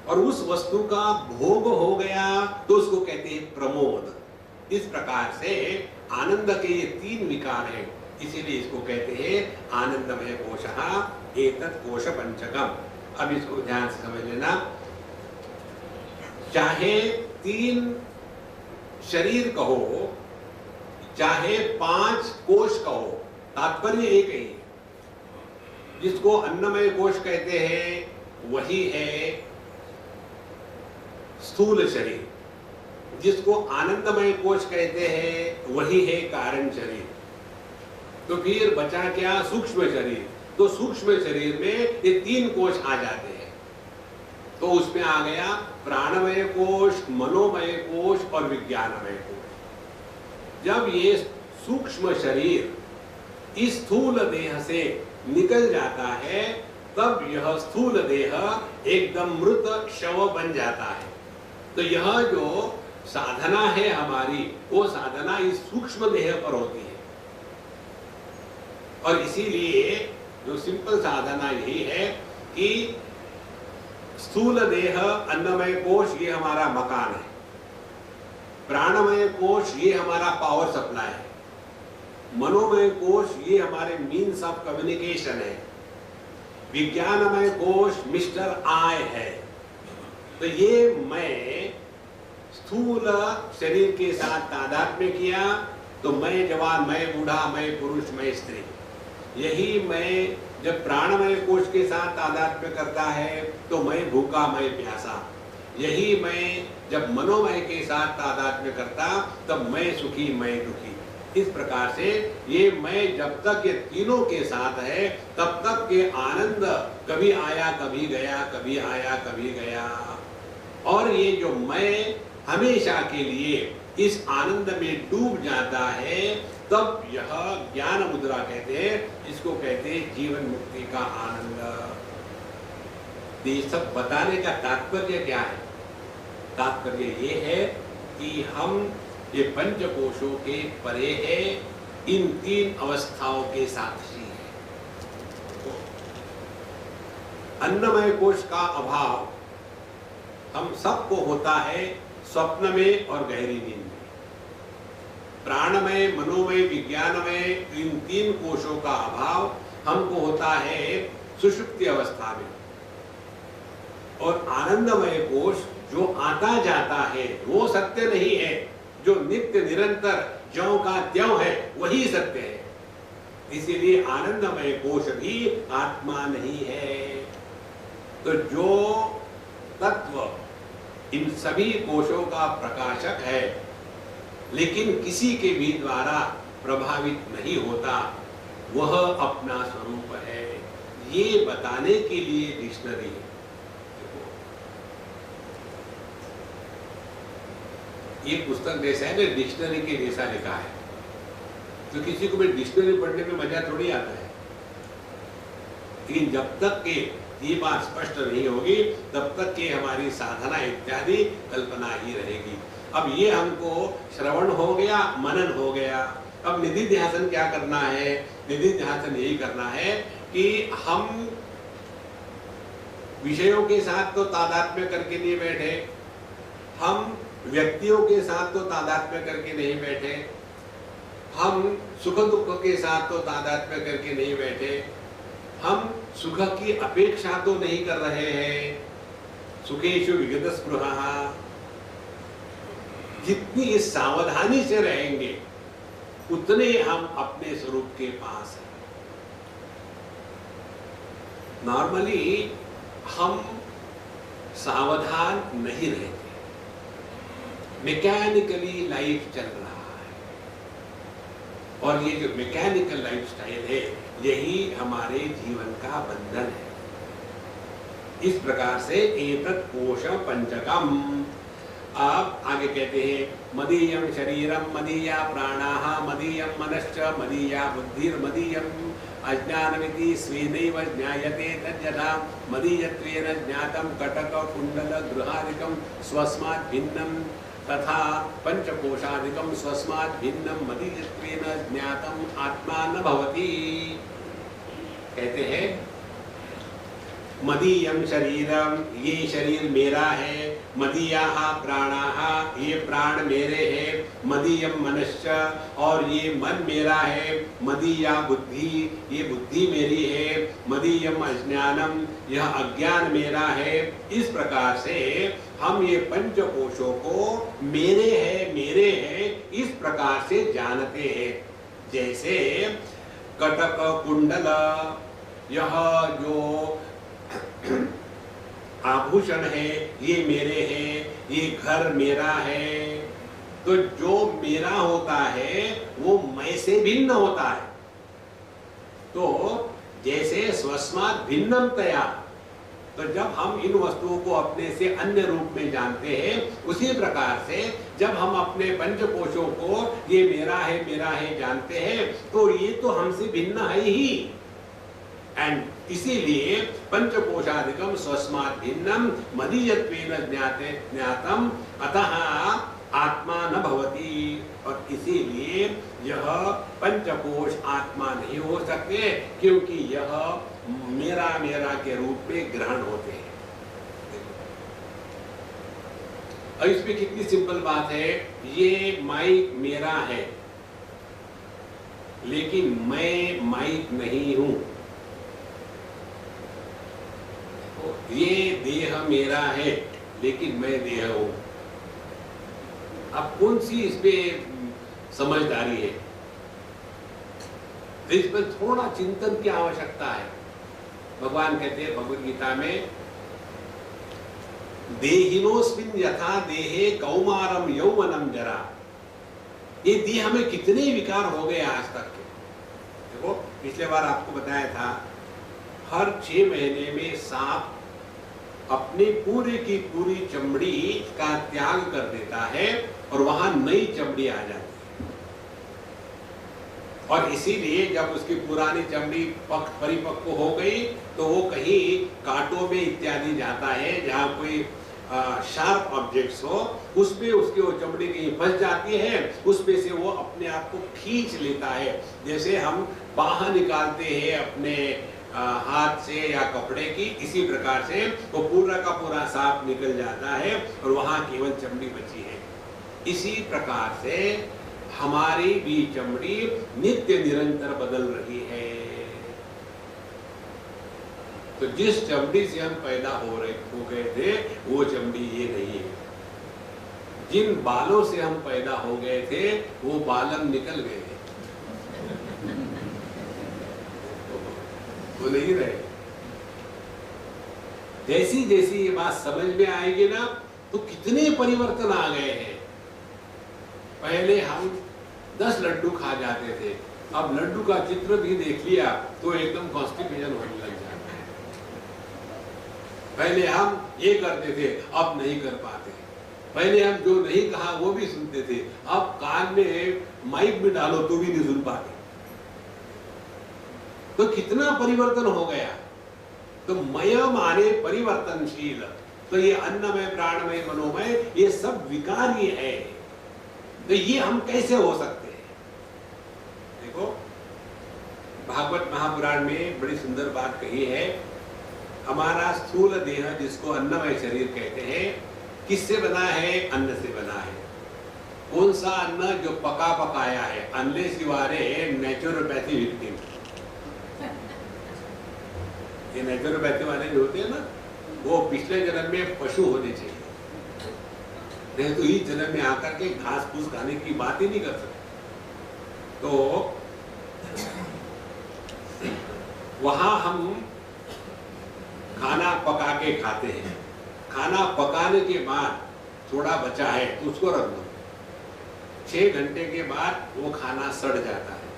और उस वस्तु का भोग हो गया तो उसको कहते हैं प्रमोद। इस प्रकार से आनंद के ये 3 विकार हैं, इसीलिए इसको कहते हैं आनंदमय कोशः एतत् कोश पंचकम। अब इसको ध्यान से समझ लेना। चाहे 3 शरीर कहो, चाहे 5 कोश कहो, तात्पर्य एक ही है। जिसको अन्नमय कोश कहते हैं वही है स्थूल शरीर, जिसको आनंदमय कोश कहते हैं वही है कारण शरीर। तो फिर बचा क्या? सूक्ष्म शरीर। तो सूक्ष्म शरीर में ये 3 कोश आ जाते हैं। तो उसमें आ गया प्राणमय कोश, मनोमय कोश और विज्ञानमय कोश। जब ये सूक्ष्म शरीर इस स्थूल देह से निकल जाता है तब यह स्थूल देह एकदम मृत शव बन जाता है। तो यह जो साधना है हमारी, वो साधना इस सूक्ष्म देह पर होती है। और इसीलिए जो सिंपल साधना यही है कि स्थूल देह अन्नमय कोश ये हमारा मकान है, प्राणमय कोश ये हमारा पावर सप्लाई है, मनोमय कोश ये हमारे मीन्स ऑफ कम्युनिकेशन है, विज्ञानमय कोश मिस्टर आई है। तो ये मैं स्थूल शरीर के साथ तादात्म्य किया तो मैं जवान, मैं बूढ़ा, मैं पुरुष, मैं स्त्री। यही मैं जब प्राणमय कोश के साथ तादात्म्य करता है तो मैं भूखा, मैं प्यासा। यही मैं जब मनोमय के साथ तादात्म्य करता तब मैं सुखी, मैं दुखी। इस प्रकार से ये मैं जब तक ये तीनों के साथ है तब तक के आनंद कभी आया कभी गया, कभी आया कभी गया। और ये जो मैं हमेशा के लिए इस आनंद में डूब जाता है तब यह ज्ञान मुद्रा कहते हैं। इसको कहते हैं जीवन मुक्ति का आनंद। ये सब बताने का तात्पर्य क्या है? तात्पर्य ये है कि हम ये पंचकोशों के परे है, इन 3 अवस्थाओं के साक्षी है। अन्नमय कोश का अभाव हम सबको होता है स्वप्न में और गहरी नींद में। प्राणमय, मनोमय, विज्ञानमय इन 3 कोशों का अभाव हमको होता है सुषुप्ति अवस्था में। और आनंदमय कोश जो आता जाता है वो सत्य नहीं है, जो नित्य निरंतर ज्यों का त्यों है वही सत्य है। इसीलिए आनंदमय कोश भी आत्मा नहीं है। तो जो तत्व इन सभी कोशों का प्रकाशक है, लेकिन किसी के भी द्वारा प्रभावित नहीं होता, वह अपना स्वरूप है, ये बताने के लिए डिक्शनरी है। ये पुस्तक जैसा है ना, डिक्शनरी के जैसा लिखा है, तो किसी को भी डिक्शनरी पढ़ने में मजा थोड़ी आता है। लेकिन जब तक के ये बात स्पष्ट नहीं होगी, तब तक के हमारी साधना इत्यादि कल्पना ही रहेगी। अब ये हमको श्रवण हो गया, मनन हो गया, अब निधि ध्यासन क्या करना है? निधि ध्यासन यही करना है कि हम विषयों के साथ तो तादात्म्य करके नहीं बैठे, हम व्यक्तियों के साथ तो तादात्म्य करके नहीं बैठे, हम सुख दुख के साथ तो तादात्म्य करके नहीं बैठे, हम सुख की अपेक्षा तो नहीं कर रहे हैं। सुखेषु विगत स्पृहा, जितनी इस सावधानी से रहेंगे उतने हम अपने स्वरूप के पास हैं। नॉर्मली हम सावधान नहीं रहते, मैकेनिकली लाइफ चल रहा है, और ये जो मैकेनिकल लाइफस्टाइल है यही हमारे जीवन का बंधन है। इस प्रकार से एतत् कोश पंचकम। आप आगे कहते हैं मदीयम शरीरम मदीया प्राणाः मदीयम मनश्च मदीया बुद्धिर्मदीयम अज्ञानमिति स्वेनैव ज्ञायते तद्यथा मदीयत्वेन ज्ञातं कटक कुंडल गृहादिकं स्वस्मात् भिन्नं तथा पंचकोशादिकं स्वस्मात् भिन्नं मदीयत्वेन ज्ञातं आत्मा न भवति। कहते हैं मदीयम शरीरम, ये शरीर मेरा है, मदीयाः प्राणाः, ये प्राण मेरे हैं, मदीयम मनश्च, और ये मन मेरा है, मदीया बुद्धि, ये बुद्धि मेरी है, मदीयम अज्ञानम, यह अज्ञान मेरा है। इस प्रकार से हम ये पंचकोशों को मेरे हैं इस प्रकार से जानते हैं। जैसे कटक कुंडल, यह जो आभूषण है ये मेरे हैं, ये घर मेरा है। तो जो मेरा होता है वो मैं से भिन्न होता है। तो जैसे स्वस्मात् भिन्नम तया, तो जब हम इन वस्तुओं को अपने से अन्य रूप में जानते हैं, उसी प्रकार से जब हम अपने पंचकोशों को ये मेरा है जानते हैं, तो ये तो हमसे भिन्न है ही। एंड इसीलिए पंचकोशादिकम स्वस्मात् भिन्नम मदीयत्वेन ज्ञातम अतः आत्मा न भवति। और इसीलिए यह पंचकोश आत्मा नहीं हो सकते, क्योंकि यह मेरा के रूप में ग्रहण होते हैं। और इसमें कितनी सिंपल बात है, ये माइक मेरा है लेकिन मैं माइक नहीं हूं। ये देह मेरा है लेकिन मैं देह हूं। अब कौन सी इस पे समझदारी है? तो इस पर थोड़ा चिंतन की आवश्यकता है। भगवान कहते हैं भगवद गीता में, देहिनोस्मिन् यथा देहे कौमारम यौवनम जरा। ये देह में कितने विकार हो गए आज तक के। देखो पिछले बार आपको बताया था, हर 6 महीने में सांप अपनी पूरी की पूरी चमड़ी का त्याग कर देता है और वहां नई चमड़ी आ जाती है। और इसीलिए जब उसकी पुरानी चमड़ी परिपक्व हो गई तो वो कहीं कांटों में इत्यादि जाता है, जहां कोई शार्प ऑब्जेक्ट्स हो, उसपे उसकी वो चमड़ी कहीं फंस जाती है, उसपे से वो अपने आप को खींच लेता है। जैसे हम बाहर निकालते हैं अपने हाथ से या कपड़े की, इसी प्रकार से वो पूरा का पूरा सांप निकल जाता है और वहां केवल चमड़ी बची है। इसी प्रकार से हमारी भी चमड़ी नित्य निरंतर बदल रही है। तो जिस चमड़ी से हम पैदा हो गए थे वो चमड़ी ये नहीं है। जिन बालों से हम पैदा हो गए थे वो बालन निकल गए, वो नहीं रहे। जैसी जैसी ये बात समझ में आएगी ना, तो कितने परिवर्तन आ गए हैं। पहले हम 10 लड्डू खा जाते थे, अब लड्डू का चित्र भी देख लिया तो एकदम कॉन्स्टिपेशन होने लग जाता है। पहले हम ये करते थे, अब नहीं कर पाते। पहले हम जो नहीं कहा वो भी सुनते थे, अब कान में माइक भी डालो तो भी नहीं सुन पाते। तो कितना परिवर्तन हो गया। तो मय माने परिवर्तनशील, तो ये अन्नमय, प्राणमय, मनोमय, ये सब विकारी है। तो ये हम कैसे हो सकते हैं? देखो, भागवत महापुराण में बड़ी सुंदर बात कही है। हमारा स्थूल देह, जिसको अन्नमय शरीर कहते हैं, किससे बना है? अन्न से बना है। कौन सा अन्न? जो पका पकाया है, unless you are a naturopathy victim. ये नेचुरोपैथी वाले जो होते हैं ना, वो पिछले जन्म में पशु होने चाहिए, नहीं तो इस जन्म में आकर के घास फूस खाने की बात ही नहीं कर सकते। तो वहां हम खाना पका के खाते हैं। खाना पकाने के बाद थोड़ा बचा है तो उसको रख दो, 6 घंटे के बाद वो खाना सड़ जाता है।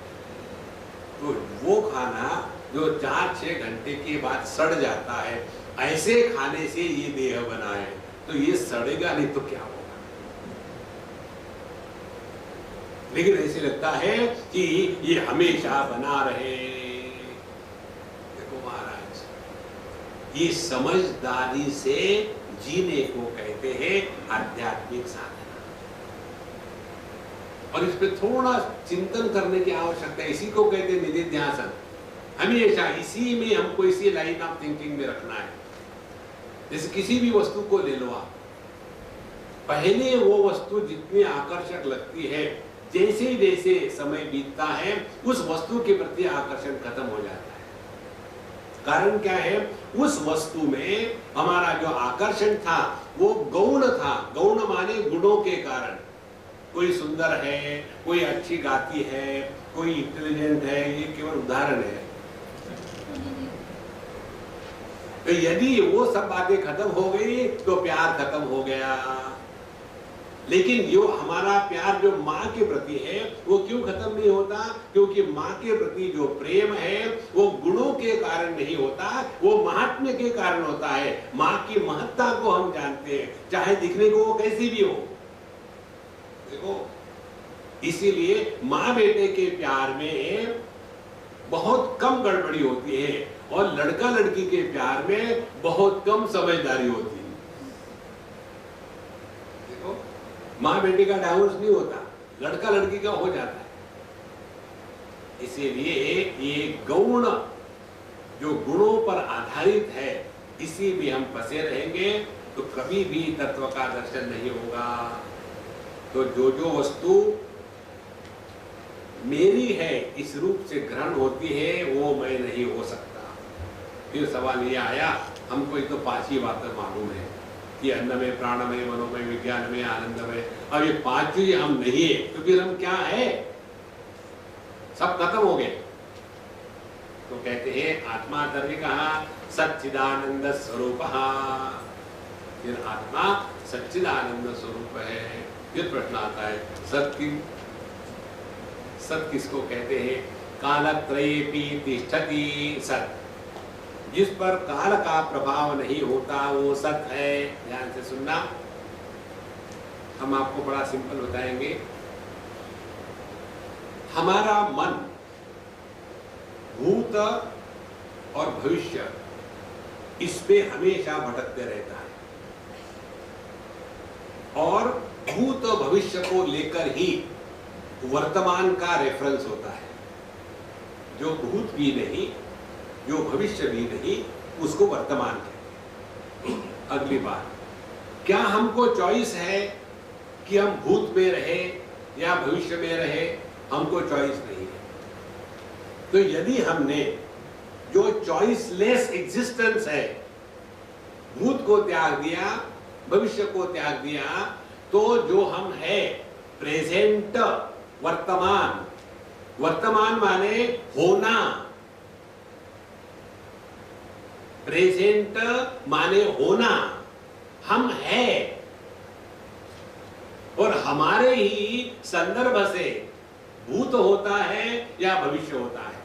तो वो खाना जो 4-6 घंटे के बाद सड़ जाता है, ऐसे खाने से ये देह बना है, तो ये सड़ेगा नहीं तो क्या होगा। लेकिन ऐसे लगता है कि ये हमेशा बना रहे। देखो महाराज, ये समझदारी से जीने को कहते हैं आध्यात्मिक साधना। और इस पे थोड़ा चिंतन करने की आवश्यकता है। इसी को कहते हैं निधिध्यासन। हमेशा इसी में हमको, इसी लाइन ऑफ थिंकिंग में रखना है। जैसे किसी भी वस्तु को ले लो आप, पहले वो वस्तु जितनी आकर्षक लगती है, जैसे जैसे समय बीतता है उस वस्तु के प्रति आकर्षण खत्म हो जाता है। कारण क्या है? उस वस्तु में हमारा जो आकर्षण था वो गौण था। गौण माने गुणों के कारण। कोई सुंदर है, कोई अच्छी गाती है, कोई इंटेलिजेंट है, ये केवल उदाहरण है। तो यदि वो सब बातें खत्म हो गई तो प्यार खत्म हो गया। लेकिन जो हमारा प्यार जो माँ के प्रति है वो क्यों खत्म नहीं होता? क्योंकि माँ के प्रति जो प्रेम है वो गुणों के कारण नहीं होता, वो महात्म्य के कारण होता है। माँ की महत्ता को हम जानते हैं, चाहे दिखने को वो कैसी भी हो। देखो, इसीलिए माँ बेटे के प्यार में बहुत कम गड़बड़ी होती है और लड़का लड़की के प्यार में बहुत कम समझदारी होती है। देखो, माँ बेटे का डाइवोर्स नहीं होता, लड़का लड़की का हो जाता है। इसीलिए ये गौण जो गुणों पर आधारित है, इसी में हम फंसे रहेंगे तो कभी भी तत्व का दर्शन नहीं होगा। तो जो जो वस्तु मेरी है इस रूप से ग्रहण होती है वो मैं नहीं हो सकता। फिर सवाल ये आया, हमको एक तो 5 ही बातें मालूम है कि अन्नमय, प्राणमय, मनोमय, विज्ञानमय, आनंदमय। अब ये 5 ही हम नहीं है तो फिर हम क्या है? सब खत्म हो गए। तो कहते हैं आत्मा तभी कहा सच्चिदानंद स्वरूप। फिर आत्मा सच्चिदानंद स्वरूप है। फिर प्रश्न आता है सत किसको कहते हैं? कालत्रयेपि तिष्ठति सत। जिस पर काल का प्रभाव नहीं होता वो सत है। ध्यान से सुनना, हम आपको बड़ा सिंपल बताएंगे। हमारा मन भूत और भविष्य इस पे हमेशा भटकते रहता है और भूत भविष्य को लेकर ही वर्तमान का रेफरेंस होता है। जो भूत भी नहीं, जो भविष्य भी नहीं, उसको वर्तमान कहते हैं। अगली बात, क्या हमको चॉइस है कि हम भूत में रहे या भविष्य में रहे? हमको चॉइस नहीं है। तो यदि हमने जो चॉइसलेस एग्जिस्टेंस है, भूत को त्याग दिया, भविष्य को त्याग दिया, तो जो हम है प्रेजेंट, वर्तमान, वर्तमान माने होना, प्रेजेंट माने होना, हम है और हमारे ही संदर्भ से भूत होता है या भविष्य होता है।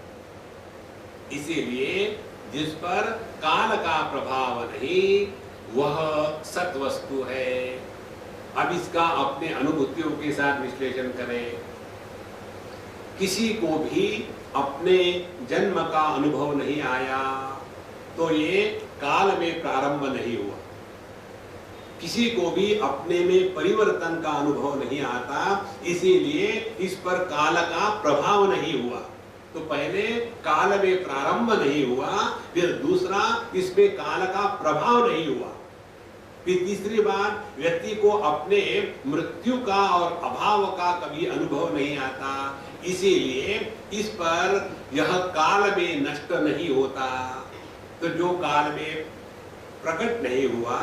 इसीलिए जिस पर काल का प्रभाव नहीं वह सत वस्तु है। अब इसका अपने अनुभूतियों के साथ विश्लेषण करें। किसी को भी अपने जन्म का अनुभव नहीं आया तो ये काल में प्रारंभ नहीं हुआ। किसी को भी अपने में परिवर्तन का अनुभव नहीं आता, इसीलिए इस पर काल का प्रभाव नहीं हुआ। तो पहले काल में प्रारंभ नहीं हुआ, फिर दूसरा इसमें काल का प्रभाव नहीं हुआ, फिर तीसरी बात व्यक्ति को अपने मृत्यु का और अभाव का कभी अनुभव नहीं आता, इसीलिए इस पर यह काल में नष्ट नहीं होता। तो जो काल में प्रकट नहीं हुआ,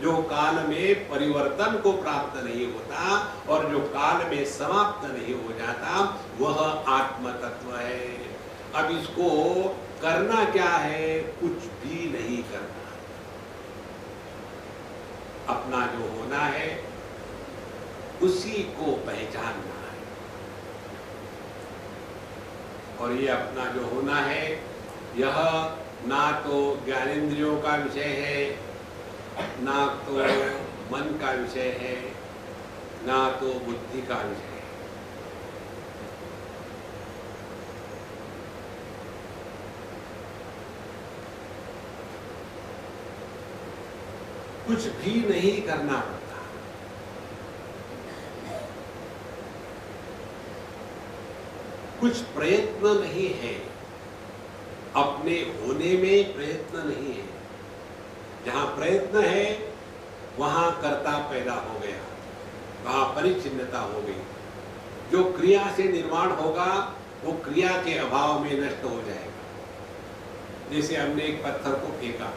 जो काल में परिवर्तन को प्राप्त नहीं होता और जो काल में समाप्त नहीं हो जाता वह आत्म तत्व है। अब इसको करना क्या है? कुछ भी नहीं करना। अपना जो होना है उसी को पहचानना है। और ये अपना जो होना है यह ना तो ज्ञानेंद्रियों का विषय है, ना तो मन का विषय है, ना तो बुद्धि का विषय है। कुछ भी नहीं करना पड़ता। कुछ प्रयत्न नहीं है, अपने होने में प्रयत्न नहीं है। जहां प्रयत्न है वहां कर्ता पैदा हो गया, वहां परिचिन्नता हो गई। जो क्रिया से निर्माण होगा वो क्रिया के अभाव में नष्ट हो जाएगा। जैसे हमने एक पत्थर को फेंका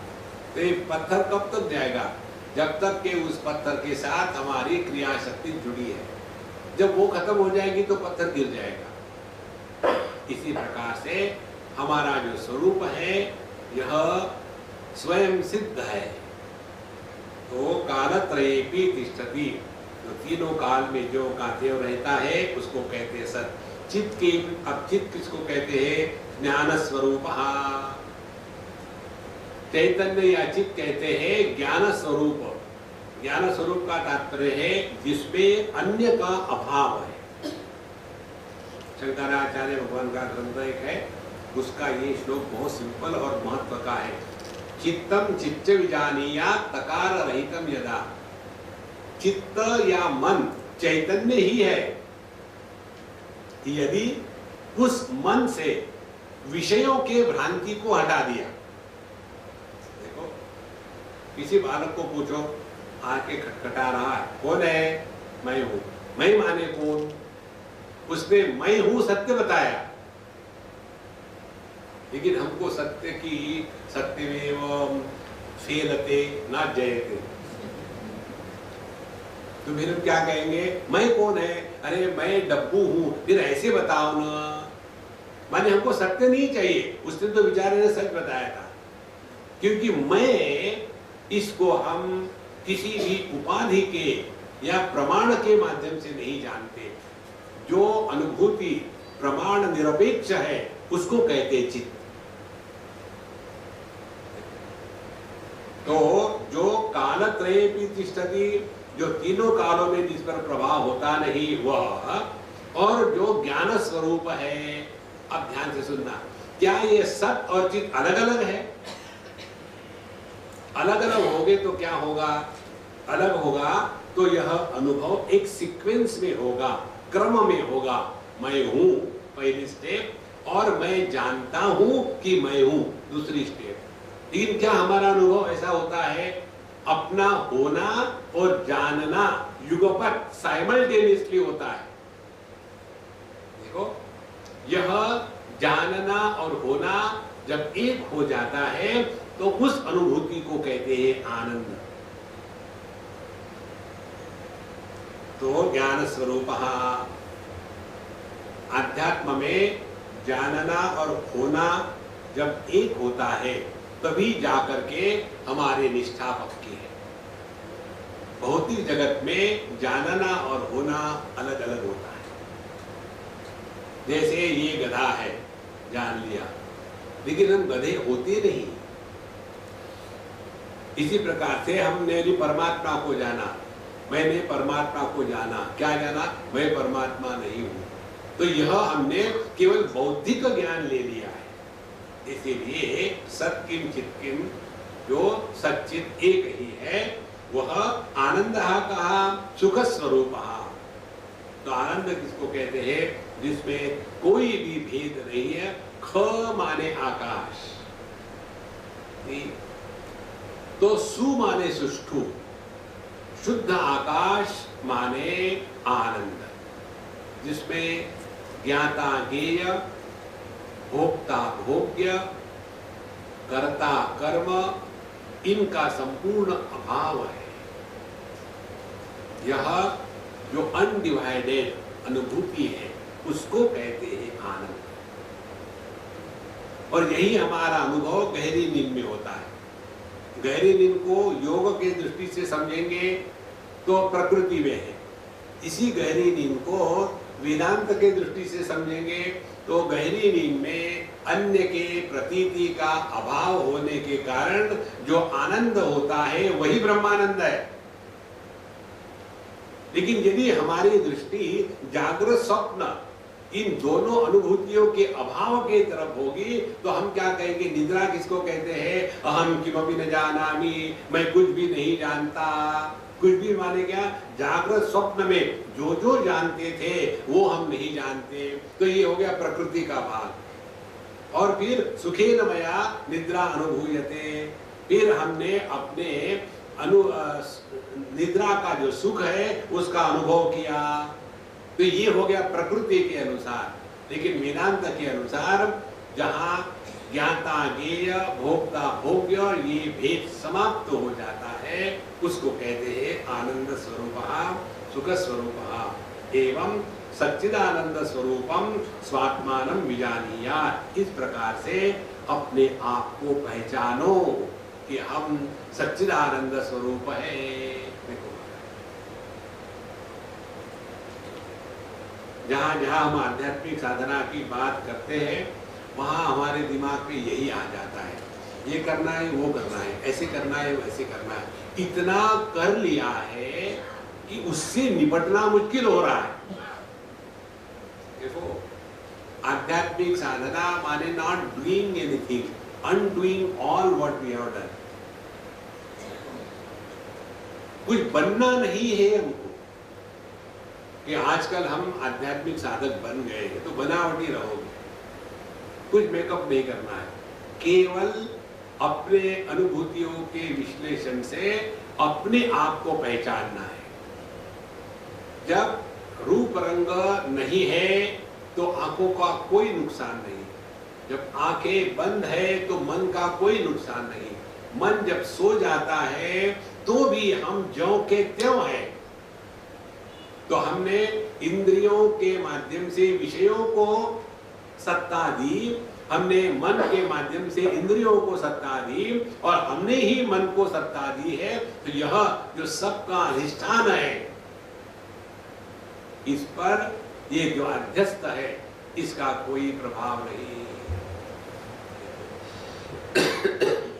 तो ये पत्थर कब तक जाएगा? जब तक कि उस पत्थर के साथ हमारी क्रिया शक्ति जुड़ी है। जब वो खत्म हो जाएगी तो पत्थर गिर जाएगा। इसी प्रकार से हमारा जो स्वरूप है यह स्वयं सिद्ध है। तो कालत्रयेपि तिष्ठति, तो तीनों काल में जो कातेव रहता है उसको कहते हैं सत। चित्त की, अब चित्त किसको कहते हैं? ज्ञान स्वरूप। चैतन्य या चित्त कहते हैं ज्ञान स्वरूप। ज्ञान स्वरूप का तात्पर्य है जिसमें अन्य का अभाव है। शंकराचार्य भगवान का ग्रंथ एक है, उसका ये श्लोक बहुत सिंपल और महत्व का है। चित्तम चित्त विजानीया तकार रहितम यदा। चित्त या मन चैतन्य ही है, यदि उस मन से विषयों के भ्रांति को हटा दिया। देखो किसी बालक को पूछो, आके खटखटा रहा है, कौन है? मैं हूं। मैं माने कौन? उसने मैं हूं सत्य बताया, लेकिन हमको सत्य की सत्यमेव फेलते ना जयते। तो फिर हम क्या कहेंगे? मैं कौन है? अरे मैं डब्बू हूं। फिर ऐसे बताओ ना, माने हमको सत्य नहीं चाहिए। उसने तो बेचारे ने सच बताया था, क्योंकि मैं इसको हम किसी भी उपाधि के या प्रमाण के माध्यम से नहीं जानते। जो अनुभूति प्रमाण निरपेक्ष है उसको कहते चित्त। तो जो कालत्रयेपि तिष्ठति, जो तीनों कालों में जिस पर प्रभाव होता नहीं वह, और जो ज्ञान स्वरूप है। अब ध्यान से सुनना, क्या ये सत और चित अलग अलग है? अलग अलग होंगे तो क्या होगा? अलग होगा तो यह अनुभव एक सीक्वेंस में होगा, क्रम में होगा। मैं हूं पहली स्टेप, और मैं जानता हूं कि मैं हूं दूसरी स्टेप। लेकिन क्या हमारा अनुभव ऐसा होता है? अपना होना और जानना युगपत साइमल्टेनियसली होता है। देखो, यह जानना और होना जब एक हो जाता है तो उस अनुभूति को कहते हैं आनंद। तो ज्ञान स्वरूप, अध्यात्म में जानना और होना जब एक होता है तभी जाकर के हमारी निष्ठा पक्की है। भौतिक जगत में जानना और होना अलग अलग होता है। जैसे ये गधा है, जान लिया, लेकिन हम गधे होते नहीं। इसी प्रकार से हमने भी परमात्मा को जाना, मैंने परमात्मा को जाना। क्या जाना? मैं परमात्मा नहीं हूं। तो यह हमने केवल बौद्धिक ज्ञान ले लिया है। इसीलिए सत्किम चित्किम, जो सच्चित एक ही है, वह आनंद कहा, सुख स्वरूप। तो आनंद किसको कहते हैं? जिसमें कोई भी भेद नहीं है। ख माने आकाश, तो सु माने सुष्ठु, शुद्ध आकाश माने आनंद, जिसमें ज्ञाता ज्ञेय, भोक्ता भोग्य, कर्ता कर्म, इनका संपूर्ण अभाव है। यह जो अनडिवाइडेड अनुभूति है, उसको कहते हैं आनंद। और यही हमारा अनुभव गहरी नींद में होता है। गहरी नींद को योग के दृष्टि से समझेंगे तो प्रकृति में है। इसी गहरी नींद को वेदांत के दृष्टि से समझेंगे तो गहरी नींद में अन्य के प्रतीति का अभाव होने के कारण जो आनंद होता है वही ब्रह्मानंद है। लेकिन यदि हमारी दृष्टि जागृत स्वप्न इन दोनों अनुभूतियों के अभाव के तरफ होगी तो हम क्या कहेंगे? निद्रा किसको कहते हैं? अहम किमपि न जानामि, मैं कुछ भी नहीं जानता। कुछ भी माने क्या? जागृत स्वप्न में जो जो जानते थे वो हम नहीं जानते। तो ये हो गया प्रकृति का भाग। और फिर सुखेन मया निद्रा अनुभूयते, फिर हमने अपने निद्रा का जो सुख है उसका अनुभव किया। तो ये हो गया प्रकृति के अनुसार। लेकिन वेदांत के अनुसार जहाँ ज्ञाता ज्ञेय, भोक्ता भोग्य, ये भेद समाप्त हो जाता है, उसको कहते हैं आनंद स्वरूप, सुख स्वरूप। एवं सच्चिदानंद स्वरूपम स्वात्मानं विजानीयात्। इस प्रकार से अपने आप को पहचानो कि हम सच्चिदानंद स्वरूप है। जहाँ जहाँ हम आध्यात्मिक साधना की बात करते हैं वहाँ हमारे दिमाग में यही आ जाता है, ये करना है, वो करना है, ऐसे करना है, वैसे करना है। इतना कर लिया है कि उससे निपटना मुश्किल हो रहा है। देखो, आध्यात्मिक साधना माने not doing anything, undoing all what we have done. कुछ बनना नहीं है हमको कि आजकल हम आध्यात्मिक साधक बन गए हैं तो बनावटी रहोगे। कुछ मेकअप नहीं करना है, केवल अपने अनुभूतियों के विश्लेषण से अपने आप को पहचानना है। जब रूप रंग नहीं है तो आंखों का कोई नुकसान नहीं, जब आंखें बंद है तो मन का कोई नुकसान नहीं। मन जब सो जाता है तो भी हम ज्यों के त्यों हैं। तो हमने इंद्रियों के माध्यम से विषयों को सत्ता दी, हमने मन के माध्यम से इंद्रियों को सत्ता दी, और हमने ही मन को सत्ता दी है। तो यह जो सबका अधिष्ठान है, इस पर ये जो अध्यस्त है, इसका कोई प्रभाव नहीं।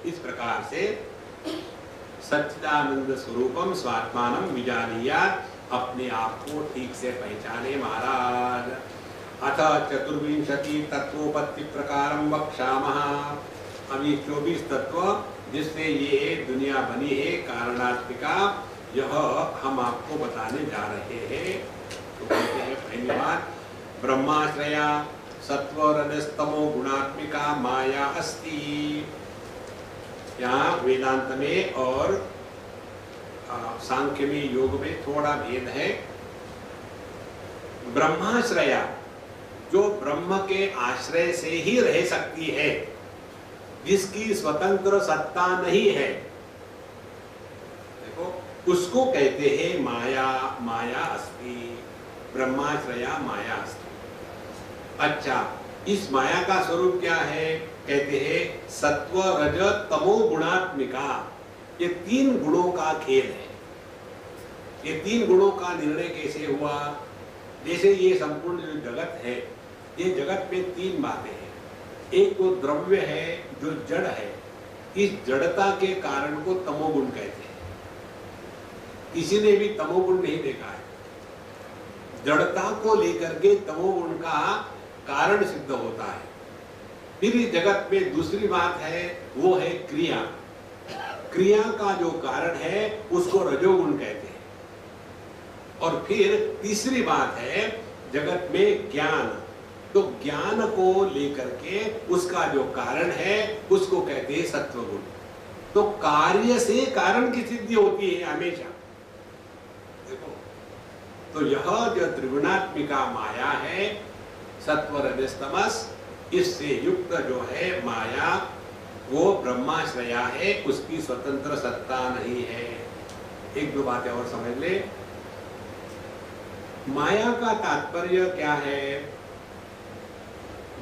इस प्रकार से सच्चिदानंद स्वरूपम स्वात्मानं विजानीयात्, अपने आप को ठीक से पहचाने महाराज। अथ चतुर्विंशति तत्वोपत्ति प्रकारम वक्ष्यामः। अभी 24 तत्व जिससे ये दुनिया बनी है, कारणात्मिका, यह हम आपको बताने जा रहे हैं। तो कहते हैं पहली बात, ब्रह्माश्रया सत्व रजस्तमो गुणात्मिका माया अस्ति। यहाँ वेदांत में और सांख्य में, योग में थोड़ा भेद है। ब्रह्माश्रया, जो ब्रह्म के आश्रय से ही रह सकती है, जिसकी स्वतंत्र सत्ता नहीं है, देखो उसको कहते हैं माया। माया अस्ति, ब्रह्माश्रया माया अस्ति। अच्छा, इस माया का स्वरूप क्या है? कहते हैं सत्व रज तमो गुणात्मिका। ये 3 गुणों का खेल है। ये 3 गुणों का निर्णय कैसे हुआ? जैसे ये संपूर्ण जो जगत है, ये जगत में 3 बातें हैं। एक तो द्रव्य है जो जड़ है, इस जड़ता के कारण को तमोगुण कहते हैं। किसी ने भी तमोगुण नहीं देखा है। जड़ता को लेकर के तमोगुण का कारण सिद्ध होता है। फिर इस जगत में दूसरी बात है, वो है क्रिया। क्रिया का जो कारण है उसको रजोगुण कहते हैं। और फिर तीसरी बात है जगत में ज्ञान। तो ज्ञान को लेकर के उसका जो कारण है उसको कहते हैं सत्वगुण। तो कार्य से कारण की सिद्धि होती है हमेशा। देखो, तो यह जो त्रिगुणात्मिका माया है, सत्व रजस तमस, इससे युक्त जो है माया, वो ब्रह्माश्रया है, उसकी स्वतंत्र सत्ता नहीं है। एक दो बातें और समझ ले। माया का तात्पर्य क्या है?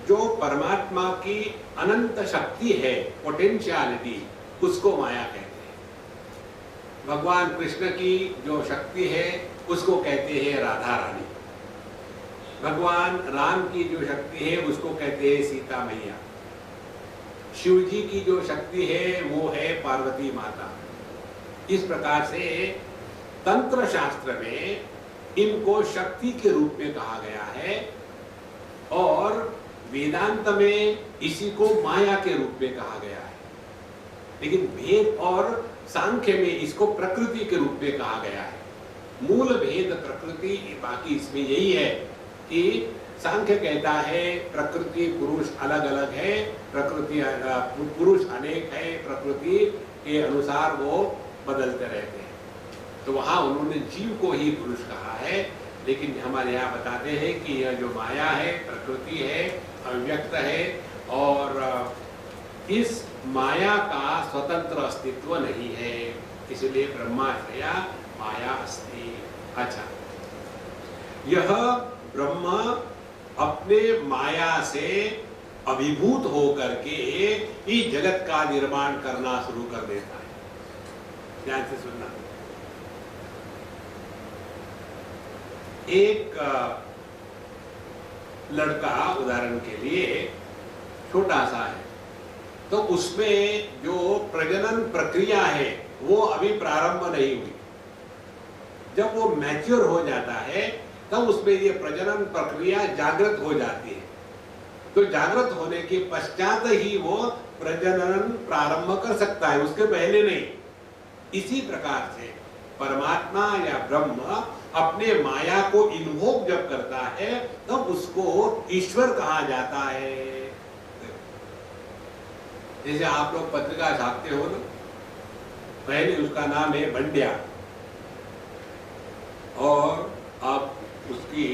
जो परमात्मा की अनंत शक्ति है, पोटेंशियलिटी, उसको माया कहते हैं। भगवान कृष्ण की जो शक्ति है उसको कहते हैं राधा रानी। भगवान राम की जो शक्ति है उसको कहते हैं सीता मैया। शिव जी की जो शक्ति है वो है पार्वती माता। इस प्रकार से तंत्र शास्त्र में इनको शक्ति के रूप में कहा गया है और वेदांत में इसी को माया के रूप में कहा गया है। लेकिन वेद और सांख्य में इसको प्रकृति के रूप में कहा गया है। मूल भेद प्रकृति, बाकी इसमें यही है कि सांख्य कहता है प्रकृति पुरुष अलग अलग है, प्रकृति पुरुष अनेक है, प्रकृति के अनुसार वो बदलते रहते हैं। तो वहां उन्होंने जीव को ही पुरुष कहा है। लेकिन हमारे यहाँ बताते हैं कि यह जो माया है प्रकृति है, अव्यक्त है और इस माया का स्वतंत्र अस्तित्व नहीं है, इसलिए ब्रह्माश्रया माया अस्ति। अच्छा, यह ब्रह्म अपने माया से अभिभूत होकर के इस जगत का निर्माण करना शुरू कर देता है। ध्यान से सुनना। एक लड़का उदाहरण के लिए छोटा सा है, तो उसमें जो प्रजनन प्रक्रिया है वो अभी प्रारंभ नहीं हुई। जब वो मैच्योर हो जाता है तब उसमें ये प्रजनन प्रक्रिया जागृत हो जाती है। तो जागृत होने के पश्चात ही वो प्रजनन प्रारंभ कर सकता है, उसके पहले नहीं। इसी प्रकार से परमात्मा या ब्रह्म अपने माया को इन्वोक जब करता है तब उसको ईश्वर कहा जाता है। जैसे आप लोग पत्रिका छापते हो ना, पहले उसका नाम है बंड्या और अब उसकी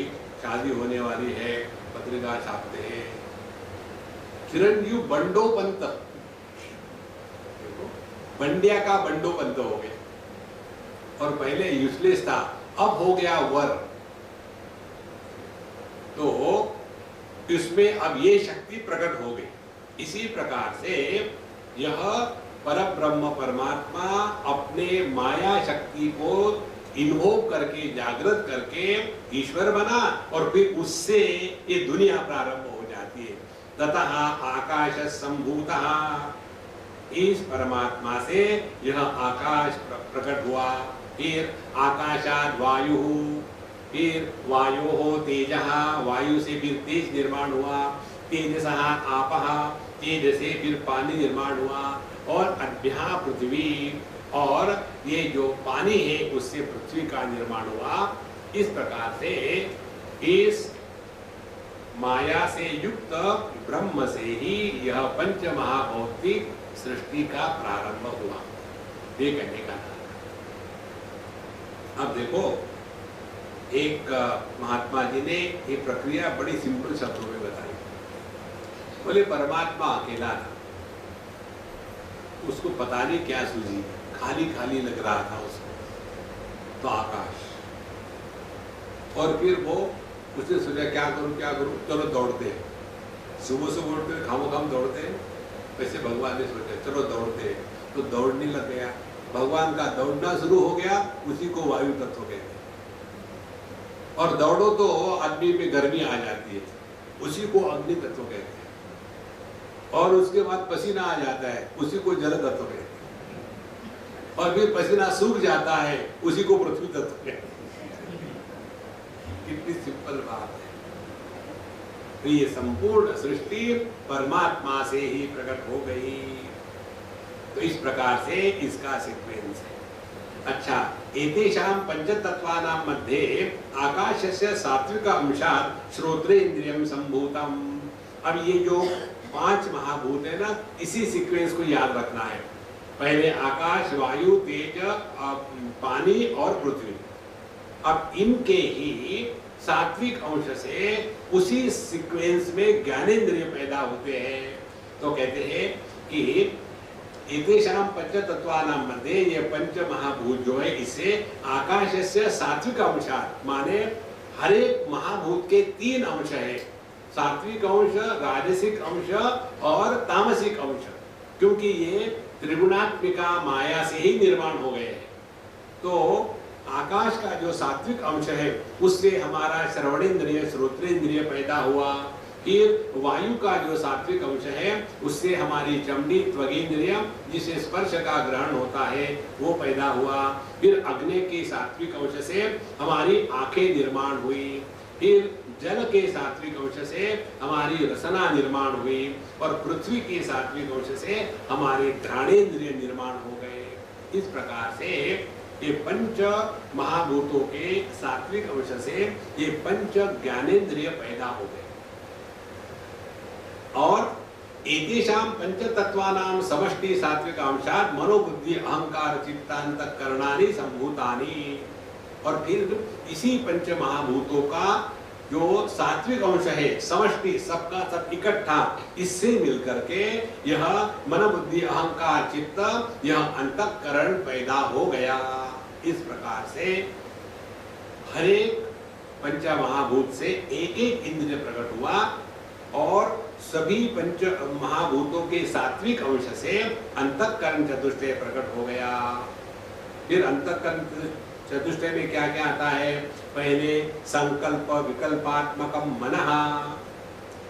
शादी होने वाली है, पत्रिका छापते हैं चिरंजीव बंडोपंत। बंड्या का बंडोपंत हो गया और पहले यूजलेस था, अब हो गया वर। तो इसमें अब ये शक्ति प्रकट हो गई। इसी प्रकार से यह परब्रह्म परमात्मा अपने माया शक्ति को इन्वोक करके जागृत करके ईश्वर बना और फिर उससे ये दुनिया प्रारंभ हो जाती है। ततः आकाश संभूतः, इस परमात्मा से यह आकाश प्रकट हुआ। फिर आकाशाद वायु, फिर वायोः तेजः, वायु से फिर तेज निर्माण हुआ, तेजसः आपः, तेज से फिर पानी निर्माण हुआ और अद्भ्या पृथ्वी, और ये जो पानी है उससे पृथ्वी का निर्माण हुआ। इस प्रकार से इस माया से युक्त ब्रह्म से ही यह पंच महाभौतिक सृष्टि का प्रारंभ हुआ। ये कहने का था। अब देखो, एक महात्मा जी ने ये प्रक्रिया बड़ी सिंपल शब्दों में बताई। बोले परमात्मा अकेला था, उसको पता नहीं क्या सूझी, खाली खाली लग रहा था उसको, तो आकाश। और फिर वो उसने सोचा क्या करूं, चलो दौड़ते हैं। सुबह सुबह उठते खामोखाम दौड़ते हैं, वैसे भगवान ने सोचा चलो दौड़ते हैं, तो दौड़ने लग गया। भगवान का दौड़ना शुरू हो गया, उसी को वायु तत्व कहते हैं। और दौड़ो तो आदमी में गर्मी आ जाती है, उसी को अग्नि तत्व कहते हैं। और उसके बाद पसीना आ जाता है, उसी को जल तत्व कहते हैं। और फिर पसीना सूख जाता है, उसी को पृथ्वी तत्व कहते हैं। कितनी सिंपल बात है। तो ये संपूर्ण सृष्टि परमात्मा से ही प्रकट हो गई। तो इस प्रकार से इसका सीक्वेंस है। अच्छा, एतेषां पंचतत्वानां मध्ये आकाशस्य सात्विक अंशात् श्रोत्रेन्द्रियं संभूतम्। अब ये जो 5 महाभूत है ना, इसी सीक्वेंस को याद रखना है। पहले आकाश, वायु, तेज, पानी और पृथ्वी। अब इनके ही सात्विक अंश से उसी सीक्वेंस में ज्ञानेंद्रिय पैदा होते हैं। तो कहते हैं कि एतेषां पंचतत्वानां मध्ये, ये 5 महाभूत जो है, इससे आकाशस्य सात्विक अंशात्, माने हर एक महाभूत के 3 अंश है, सात्विक अंश, राजसिक अंश और तामसिक अंश। क्योंकि ये त्रिगुणात्मिका माया से ही निर्माण हो गए हैं। तो आकाश का जो सात्विक अंश है, उससे हमारा श्रवणेन्द्रिय, श्रोत्रेंद्रिय पैदा हुआ। फिर वायु का जो सात्विक अंश है, उससे हमारी चमड़ी, त्वगेंद्रिय, जिसे स्पर्श का ग्रहण होता है, वो पैदा हुआ। फिर अग्नि के सात्विक अंश से हमारी आंखें निर्माण हुई। फिर जल के सात्विक अंश से हमारी रसना निर्माण हुई। और पृथ्वी के सात्विक अंश से हमारे घ्राणेन्द्रिय निर्माण हो गए। इस प्रकार से ये 5 महाभूतों के सात्विक अंश से ये 5 ज्ञानेन्द्रिय पैदा हो गए। और एतेषां पंचतत्वानां समष्टि सात्विक अंशात् मनोबुद्धि अहंकार चित्तान्तःकरणानि संभूतानि। और फिर इसी 5 महाभूतों का जो सात्विक अंश है, समष्टि, सबका सब इकट्ठा, इससे मिलकर के यह मन, बुद्धि, अहंकार, चित्त, यह अंतःकरण पैदा हो गया। इस प्रकार से हर एक 5 महाभूत से एक एक इंद्रिय प्रकट हुआ। और सभी 5 महाभूतों के सात्विक अंश से अंतःकरण चतुष्टय प्रकट हो गया। फिर अंतःकरण चतुष्टय में क्या क्या आता है? पहले संकल्प विकल्पात्मकम मनः।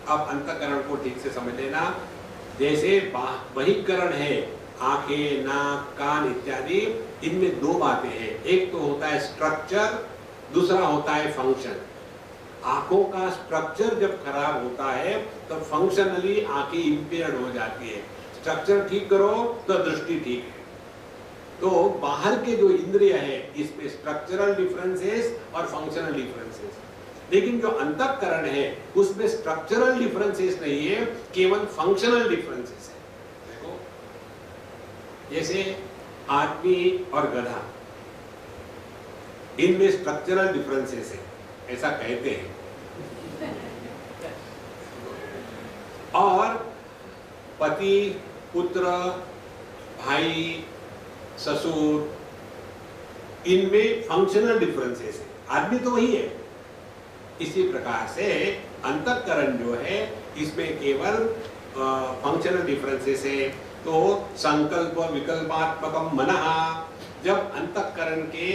अब अंतःकरण को ठीक से समझ लेना। जैसे बहिष्करण है, आंखें, नाक, कान इत्यादि, इनमें 2 बातें हैं। एक तो होता है स्ट्रक्चर, दूसरा होता है फंक्शन। आंखों का स्ट्रक्चर जब खराब होता है तो फंक्शनली आंखें इंपेयर्ड हो जाती है। स्ट्रक्चर ठीक करो तो दृष्टि ठीक है। तो बाहर के जो इंद्रिय है, इसमें स्ट्रक्चरल डिफरेंसेस और फंक्शनल डिफरेंसेस। लेकिन जो अंतःकरण है, उसमें स्ट्रक्चरल डिफरेंसेस नहीं है, केवल फंक्शनल डिफरेंसेस है। देखो, जैसे आदमी और गधा, इनमें स्ट्रक्चरल डिफरेंसेस है, ऐसा कहते हैं। और पति, पुत्र, भाई, ससुर, इनमें फंक्शनल डिफरेंसेस है। आदमी तो वही है। इसी प्रकार से अंतःकरण जो है, इसमें केवल फंक्शनल डिफरेंसेस है। तो संकल्प विकल्पात्मकम मनः, जब अंतःकरण के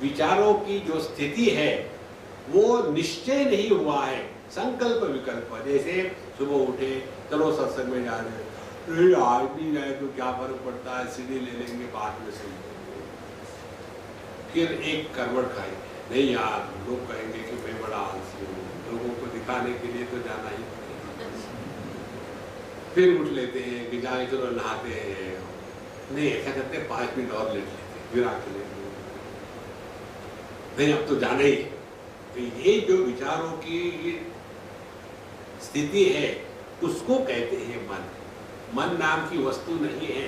विचारों की जो स्थिति है वो निश्चय नहीं हुआ है, संकल्प विकल्प, जैसे सुबह उठे, चलो सत्संग में जा रहे, आज नहीं जाए तो क्या फर्क पड़ता है, सीढ़ी ले लेंगे, बाद में सही। फिर एक करवट खाई, नहीं यार, लोग कहेंगे कि मैं बड़ा आलसी हूँ, लोगों को दिखाने के लिए तो जाना ही पड़ेगा। फिर उठ लेते हैं कि जाए चलो नहाते हैं, नहीं ऐसा करते 5 मिनट और लेट लेते, फिर आके लेते, नहीं अब तो जाना ही। तो ये जो विचारों की स्थिति है, उसको कहते हैं मन। मन नाम की वस्तु नहीं है,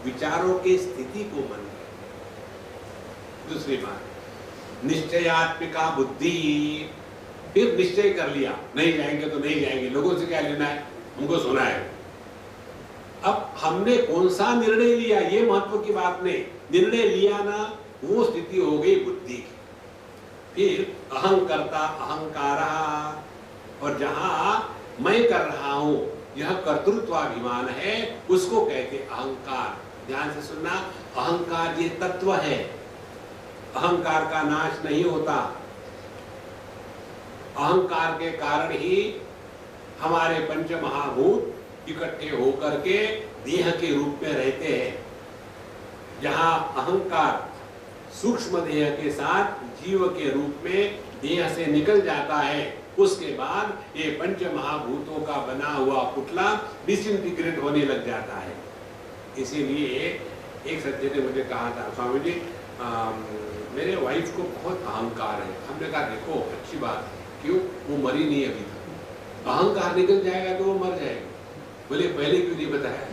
विचारों की स्थिति को मन कहते हैं। दूसरी बात, निश्चयात्मिका बुद्धि। फिर निश्चय कर लिया, नहीं जाएंगे तो नहीं जाएंगे, लोगों से क्या लेना है, हमको सुना है। अब हमने कौन सा निर्णय लिया, ये महत्व की बात नहीं, निर्णय लिया ना, वो स्थिति हो गई बुद्धि की। फिर अहंकर्ता, अहंकार, और जहां मैं कर रहा हूं, यह कर्तृत्वाभिमान है, उसको कहते अहंकार। ध्यान से सुनना, अहंकार ये तत्व है, अहंकार का नाश नहीं होता। अहंकार के कारण ही हमारे पंच महाभूत इकट्ठे होकर के देह के रूप में रहते हैं। जहां अहंकार सूक्ष्म देह के साथ जीव के रूप में देह से निकल जाता है, उसके बाद ये पंच महाभूतों का बना हुआ पुतला डिसइंटीग्रेट होने लग जाता है। इसीलिए एक सज्जन ने मुझे कहा था, स्वामी जी मेरे वाइफ को बहुत अहंकार है। हमने कहा देखो अच्छी बात है, क्यों? वो मरी नहीं अभी तक। अहंकार निकल जाएगा तो वो मर जाएगी। बोले पहले क्यों नहीं बताया?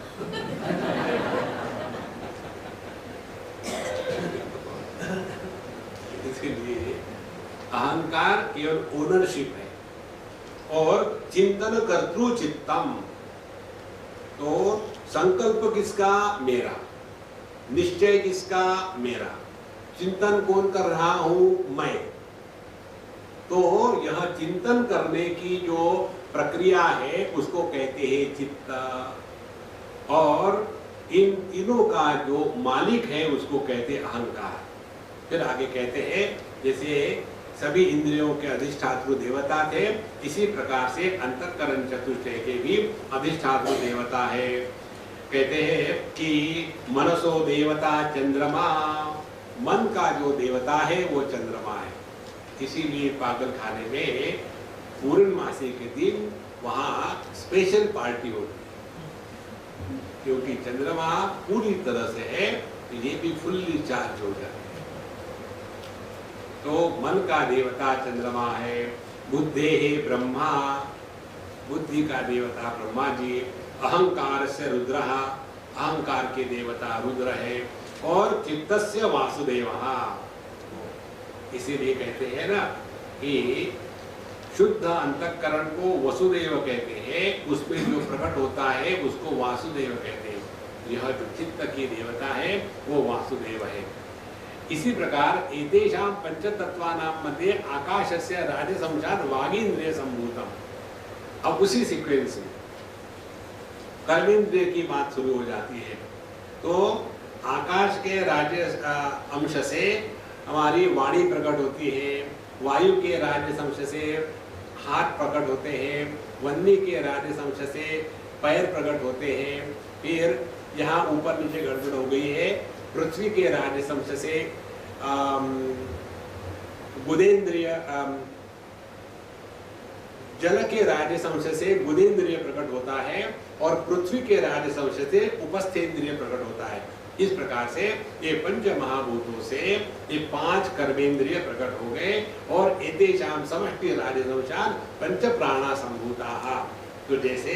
इसलिए अहंकार केवल ओनरशिप है। और चिंतन कर्तृ चित्तम, तो संकल्प किसका? मेरा। निश्चय किसका? मेरा। चिंतन कौन कर रहा हूं? मैं। तो यह चिंतन करने की जो प्रक्रिया है उसको कहते हैं चित्त। और इन तीनों का जो मालिक है उसको कहते हैं अहंकार। फिर आगे कहते हैं जैसे सभी इंद्रियों के अधिष्ठातृ देवता थे, इसी प्रकार से अंतःकरण चतुष्टय के भी अधिष्ठातृ देवता है। कहते हैं कि मनसो देवता चंद्रमा, मन का जो देवता है वो चंद्रमा है। इसीलिए पागल खाने में पूर्णमासी के दिन वहाँ स्पेशल पार्टी होती है, क्योंकि चंद्रमा पूरी तरह से है, तो ये भी फुल्ली चार्ज हो जाता है। तो मन का देवता चंद्रमा है। बुद्धे है ब्रह्मा, बुद्धि का देवता ब्रह्मा जी। अहंकार से रुद्र, अहंकार के देवता रुद्र है। और चित्तस्य वासुदेवः, इसीलिए कहते हैं ना कि शुद्ध अंतःकरण को वसुदेव कहते हैं, उसमें जो प्रकट होता है उसको वासुदेव कहते हैं। यह जो चित्त की देवता है वो वासुदेव है। इसी प्रकार एतेषां पंचतत्वानां मध्ये आकाशस्य राजसंशात् वागीन्द्रिय संभूतम्। अब उसी सीक्वेंस में कर्मेंद्रिय की बात शुरू हो जाती है। तो आकाश के राज्य अंश से हमारी वाणी प्रकट होती है, वायु के राज्य अंश से हाथ प्रकट होते हैं, वन्नी के राज्य अंश से पैर प्रकट होते हैं। फिर यहाँ ऊपर नीचे गड़बड़ हो गई है, पृथ्वी के राज्य अंश से गुदेंद्रिय, जल के राज्य अंश से गुदेंद्रिय प्रकट होता है, और पृथ्वी के राज्य अंश से उपस्थेंद्रिय प्रकट होता है। इस प्रकार से ये पंच महाभूतों से ये पांच कर्मेंद्रिय प्रकट हो गए। और एतेषां समष्टि राजसंशात् पंच प्राणा संभूताः। तो जैसे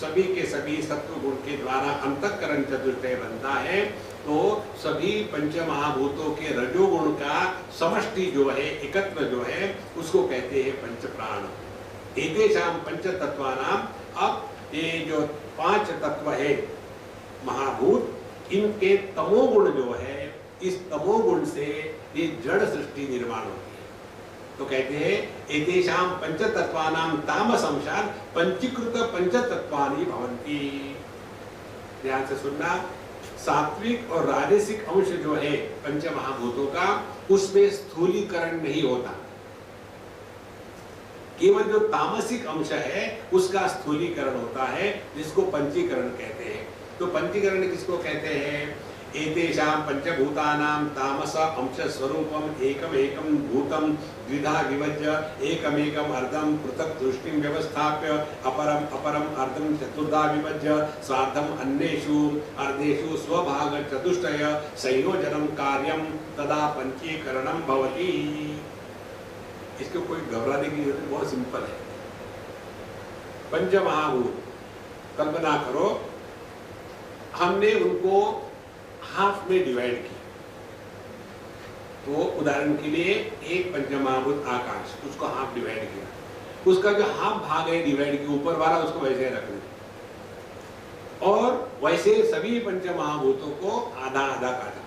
सभी के सभी सत्व गुण के द्वारा अंतःकरण चतुष्टय बनता है, तो सभी पंच महाभूतों के रजोगुण का समष्टि जो है, एकत्र जो है, उसको कहते हैं पंच प्राण। एतेषां पंच तत्वानां, अब ये जो पांच तत्व है महाभूत, इनके तमोगुण जो है, इस तमोगुण से ये जड़ सृष्टि निर्माण होती है। तो कहते हैं एतेषां पंचतत्वानां तामसंशात् पंचीकृत पंचतत्वानि भवन्ति। ध्यान से सुनना, सात्विक और राजसिक अंश जो है पंच महाभूतों का, उसमें स्थूलीकरण नहीं होता। केवल जो तामसिक अंश है उसका स्थूलीकरण होता है, जिसको पंचीकरण कहते हैं। तो पंचीकरण किसको कहते हैं? एतेषां पंचभूतानां तामस अंश स्वरूपम एकम एकम भूतम द्विधा विभज्य एकमेकम अर्धम पृथक दृष्टिं व्यवस्थाप्य अपरम अपरम अर्धम चतुर्धा विभज्य स्वार्धम अन्येषु अर्धेषु स्वभाग चतुष्टय संयोजनम कार्यम तदा पंचीकरणम भवति। इसको कोई घबराने की जरूरत, बहुत सिंपल है। पंचमहाभूत कल्पना करो, हमने उनको हाफ में डिवाइड किया। तो उदाहरण के लिए एक पंचमहाभूत आकाश, उसको हाफ डिवाइड किया, उसका जो हाफ भाग है डिवाइड के ऊपर वाला उसको वैसे रख दिया, और वैसे सभी पंचमहाभूतों को आधा आधा काटा।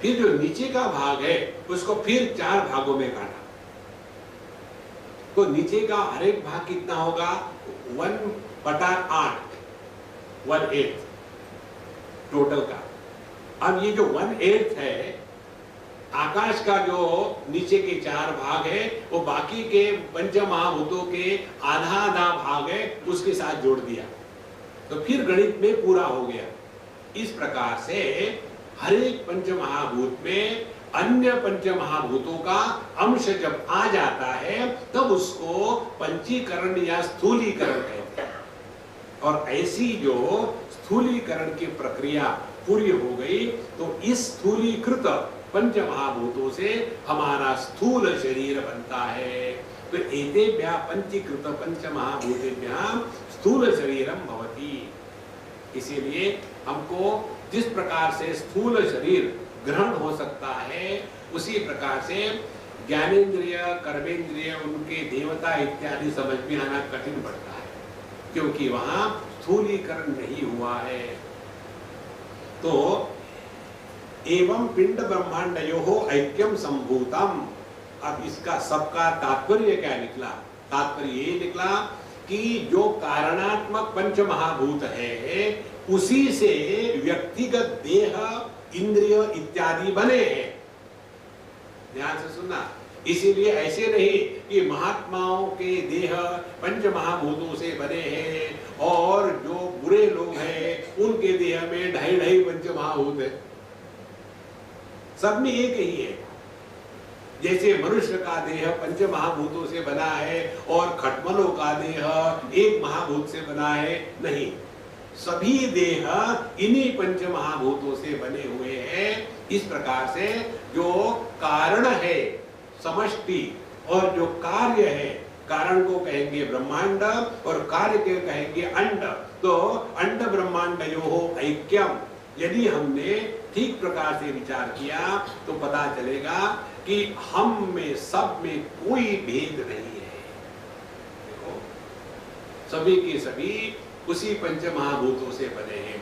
फिर जो नीचे का भाग है उसको फिर चार भागों में काटा। तो नीचे का हर एक भाग कितना होगा? 1/8, 1/8 टोटल का। अब ये जो 1/8 है, आकाश का जो नीचे के 4 भाग है, वो बाकी के पंच महाभूतों के आधा आधा भाग है, उसके साथ जोड़ दिया तो फिर गणित में पूरा हो गया। इस प्रकार से हर एक पंच महाभूत में अन्य पंच महाभूतों का अंश जब आ जाता है तब उसको पंचीकरण या स्थूलीकरण कहते हैं। और ऐसी जो स्थूलीकरण की प्रक्रिया पूरी हो गई तो इस स्थूलीकृत पंच महाभूतों से हमारा स्थूल शरीर बनता है। तो एतेभ्यः पंचीकृत पंच महाभूतेभ्यः स्थूल शरीरम भवति। इसीलिए हमको जिस प्रकार से स्थूल शरीर ग्रहण हो सकता है, उसी प्रकार से ज्ञानेंद्रिय, कर्मेंद्रिय, उनके देवता इत्यादि समझ में आना कठिन पड़ता है, क्योंकि वहां स्थूलीकरण नहीं हुआ है। तो एवं पिंड ब्रह्मांडयोः ऐक्यम संभूतम। अब इसका सबका तात्पर्य क्या निकला? तात्पर्य ये निकला कि जो कारणात्मक पंच महाभूत है उसी से व्यक्तिगत देह, इंद्रिय इत्यादि बने हैं। ध्यान से सुनना। इसीलिए ऐसे नहीं कि महात्माओं के देह पंच महाभूतों से बने हैं और जो बुरे लोग हैं उनके देह में 2.5 पंच महाभूत है। सब में एक ही है। जैसे मनुष्य का देह पंच महाभूतों से बना है और खटमलों का देह एक महाभूत से बना है, नहीं, सभी देह इन्हीं पंच महाभूतों से बने हुए हैं। इस प्रकार से जो कारण है समष्टि और जो कार्य है, कारण को कहेंगे ब्रह्मांड और कार्य को कहेंगे अंड। तो अंड ब्रह्मांडयोः ऐक्यम, यदि हमने ठीक प्रकार से विचार किया तो पता चलेगा कि हम में सब में कोई भेद नहीं है। देखो, सभी के सभी उसी पंच महाभूतों से बने हैं,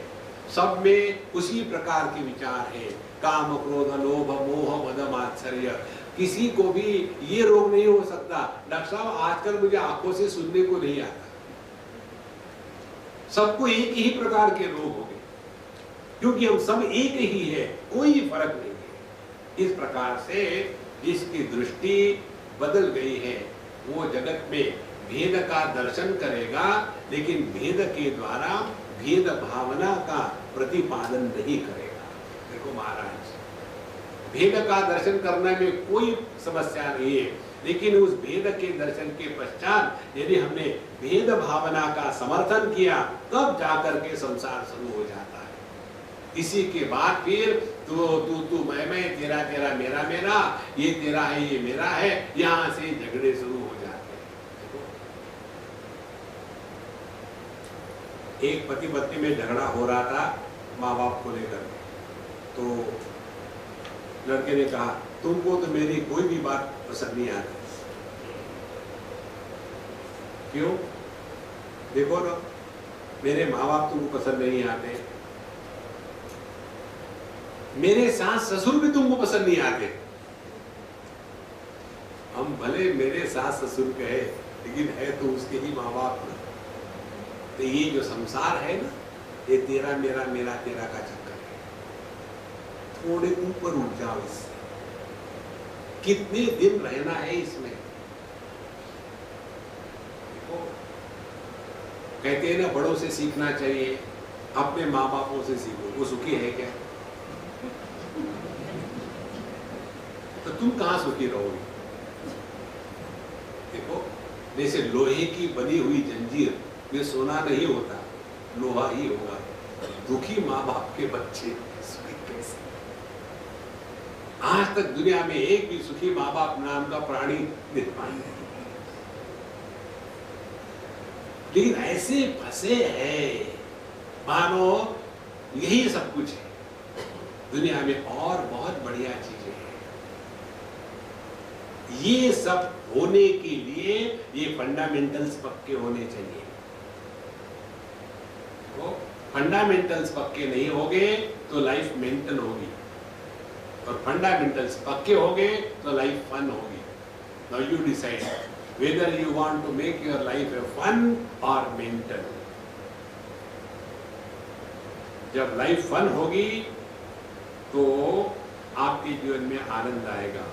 सब में उसी प्रकार के विचार है, काम, क्रोध, लोभ, मोह, मद, मात्सर्य। किसी को भी ये रोग नहीं हो सकता, डॉक्टर साहब आजकल मुझे आंखों से सुनने को नहीं आता। सबको एक ही प्रकार के रोग हो गए, क्योंकि हम सब एक ही है, कोई फर्क नहीं है। इस प्रकार से जिसकी दृष्टि बदल गई है वो जगत में भेद का दर्शन करेगा, लेकिन भेद के द्वारा भेद भावना का प्रतिपादन नहीं करेगा। देखो महाराज, भेद का दर्शन करने में कोई समस्या नहीं है, लेकिन उस भेद के दर्शन के पश्चात यदि हमने भेद भावना का समर्थन किया तब जाकर के संसार शुरू हो जाता है। इसी के बाद फिर तू मैं तेरा तेरा मेरा मेरा, ये तेरा है ये मेरा है, यहां से झगड़े शुरू हो जाते हैं। एक पति पत्नी में झगड़ा हो रहा था माँ बाप को लेकर, तो लड़के ने कहा तुमको तो मेरी कोई भी बात पसंद नहीं आती। क्यों? देखो ना, मेरे माँ बाप तुमको पसंद नहीं आते, मेरे सास ससुर भी तुमको पसंद नहीं आते। हम भले मेरे सास ससुर कहे, लेकिन है तो उसके ही माँ बाप ना। तो ये जो संसार है ना, ये तेरा मेरा मेरा तेरा का चक्कर है। थोड़े ऊपर उठ जाओ इससे। कितने दिन रहना है इसमें? देखो, कहते हैं ना बड़ों से सीखना चाहिए, अपने माँ बापों से सीखो। वो सुखी है क्या? तो तुम कहां सुखी रहोगे? देखो, जैसे लोहे की बनी हुई जंजीर में सोना नहीं होता, लोहा ही होगा। दुखी माँ बाप के बच्चे सुखी कैसे? आज तक दुनिया में एक भी सुखी माँ बाप नाम का प्राणी निर्माण नहीं, लेकिन ऐसे फंसे हैं मानो यही सब कुछ है दुनिया में, और बहुत बढ़िया चीजें हैं। ये सब होने के लिए ये फंडामेंटल्स पक्के होने चाहिए। तो फंडामेंटल्स पक्के नहीं होंगे तो लाइफ मेंटल होगी, और फंडामेंटल्स पक्के होंगे तो लाइफ फन होगी। Now you decide whether you want to make your life a fun or mental. जब लाइफ फन होगी तो आपके जीवन में आनंद आएगा,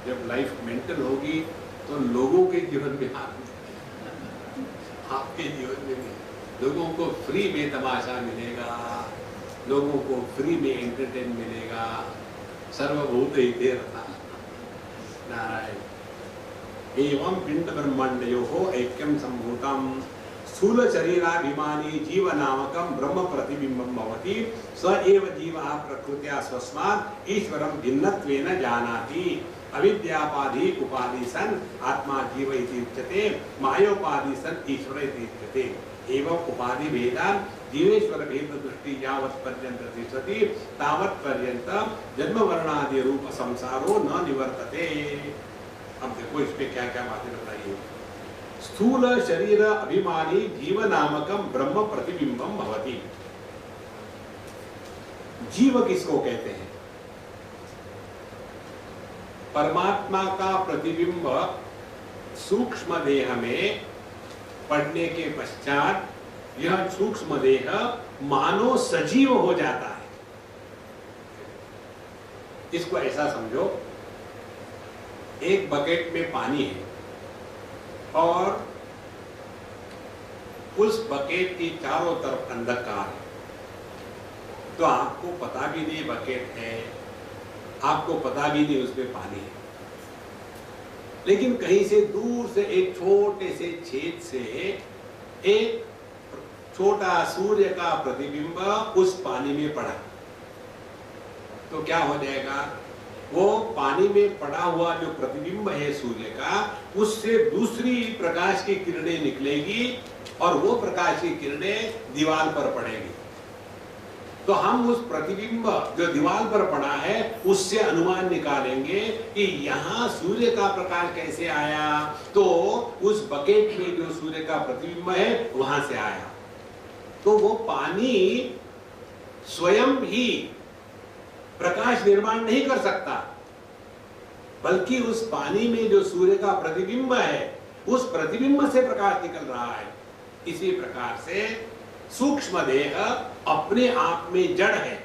जब लाइफ मेंटल होगी तो लोगों के जीवन में आनंद आएगा, आपके जीवन में भी। लोगों को फ्री में तमाशा मिलेगा, लोगों को फ्री में एंटरटेन मिलेगा। सर्वभूत हिते रता नारायण। एवं पिंड ब्रह्मांडयोः ऐक्यं सम्भूतं स्थूल शरीराभिमानी जीव नामकं ब्रह्म प्रतिबिंबं भवति। स एव जीवः प्रकृत्या स्वस्मात् ईश्वरं भिन्नत्वेन जानाति। अविद्यापाधि उपाधि सन आत्मा जीव इति उच्यते, मायोपाधि सन ईश्वर इति उच्यते। एवं उपाधि भेदान जीवेश्वर भेद दृष्टि यावत् पर्यंत तिष्ठति तावत् पर्यंत जन्म वर्णादि रूप संसारो न निवर्तते। अब देखो इस पे क्या क्या बातें बताइए। स्थूल शरीर अभिमानी जीव नामकम ब्रह्म प्रतिबिंबम भवति। जीव किसको कहते हैं? परमात्मा का प्रतिबिंब सूक्ष्म देह में पड़ने के पश्चात यह सूक्ष्म देह मानो सजीव हो जाता है। इसको ऐसा समझो, एक बकेट में पानी है और उस बकेट की चारों तरफ अंधकार है, तो आपको पता भी नहीं बकेट है, आपको पता भी नहीं उसमें पानी है, लेकिन कहीं से दूर से एक छोटे से छेद से एक छोटा सूर्य का प्रतिबिंब उस पानी में पड़ा, तो क्या हो जाएगा? वो पानी में पड़ा हुआ जो प्रतिबिंब है सूर्य का, उससे दूसरी प्रकाश की किरणें निकलेगी और वो प्रकाश की किरणें दीवार पर पड़ेगी। तो हम उस प्रतिबिंब जो दीवार पर पड़ा है उससे अनुमान निकालेंगे कि यहाँ सूर्य का प्रकाश कैसे आया, तो उस बकेट में जो सूर्य का प्रतिबिंब है वहां से आया। तो वो पानी स्वयं ही प्रकाश निर्माण नहीं कर सकता, बल्कि उस पानी में जो सूर्य का प्रतिबिंब है उस प्रतिबिंब से प्रकाश निकल रहा है। इसी प्रकार से सूक्ष्म देह अपने आप में जड़ है।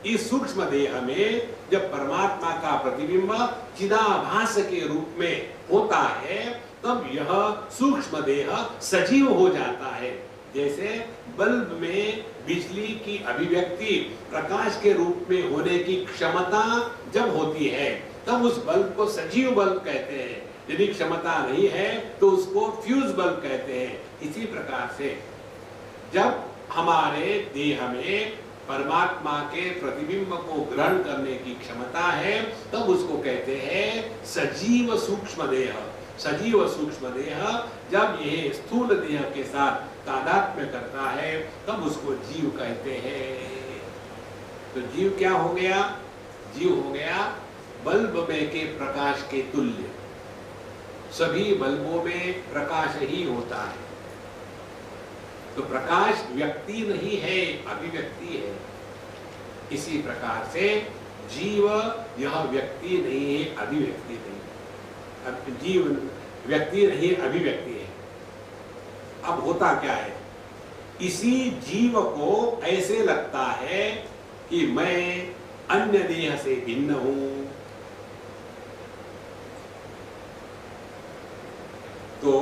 इस सूक्ष्म देह में जब परमात्मा का प्रतिबिंब चिदाभास के रूप में होता है तब यह सूक्ष्म देह सजीव हो जाता है। जैसे बल्ब में बिजली की अभिव्यक्ति प्रकाश के रूप में होने की क्षमता जब होती है तब उस बल्ब को सजीव बल्ब कहते हैं। यदि क्षमता नहीं है तो उसको फ्यूज बल्ब कहते हैं। इसी प्रकार से जब हमारे देह में परमात्मा के प्रतिबिंब को ग्रहण करने की क्षमता है तब उसको कहते हैं सजीव सूक्ष्म देह। सजीव सूक्ष्म देह जब यह स्थूल देह के साथ तादात्म्य करता है तब उसको जीव कहते हैं। तो जीव क्या हो गया? जीव हो गया बल्ब में के प्रकाश के तुल्य। सभी बल्बों में प्रकाश ही होता है। तो प्रकाश व्यक्ति नहीं है, अभिव्यक्ति है। इसी प्रकार से जीव यह व्यक्ति नहीं है, अभिव्यक्ति नहीं। अब जीव व्यक्ति नहीं, अभिव्यक्ति है। अब होता क्या है? इसी जीव को ऐसे लगता है कि मैं अन्य देह से भिन्न हूं, तो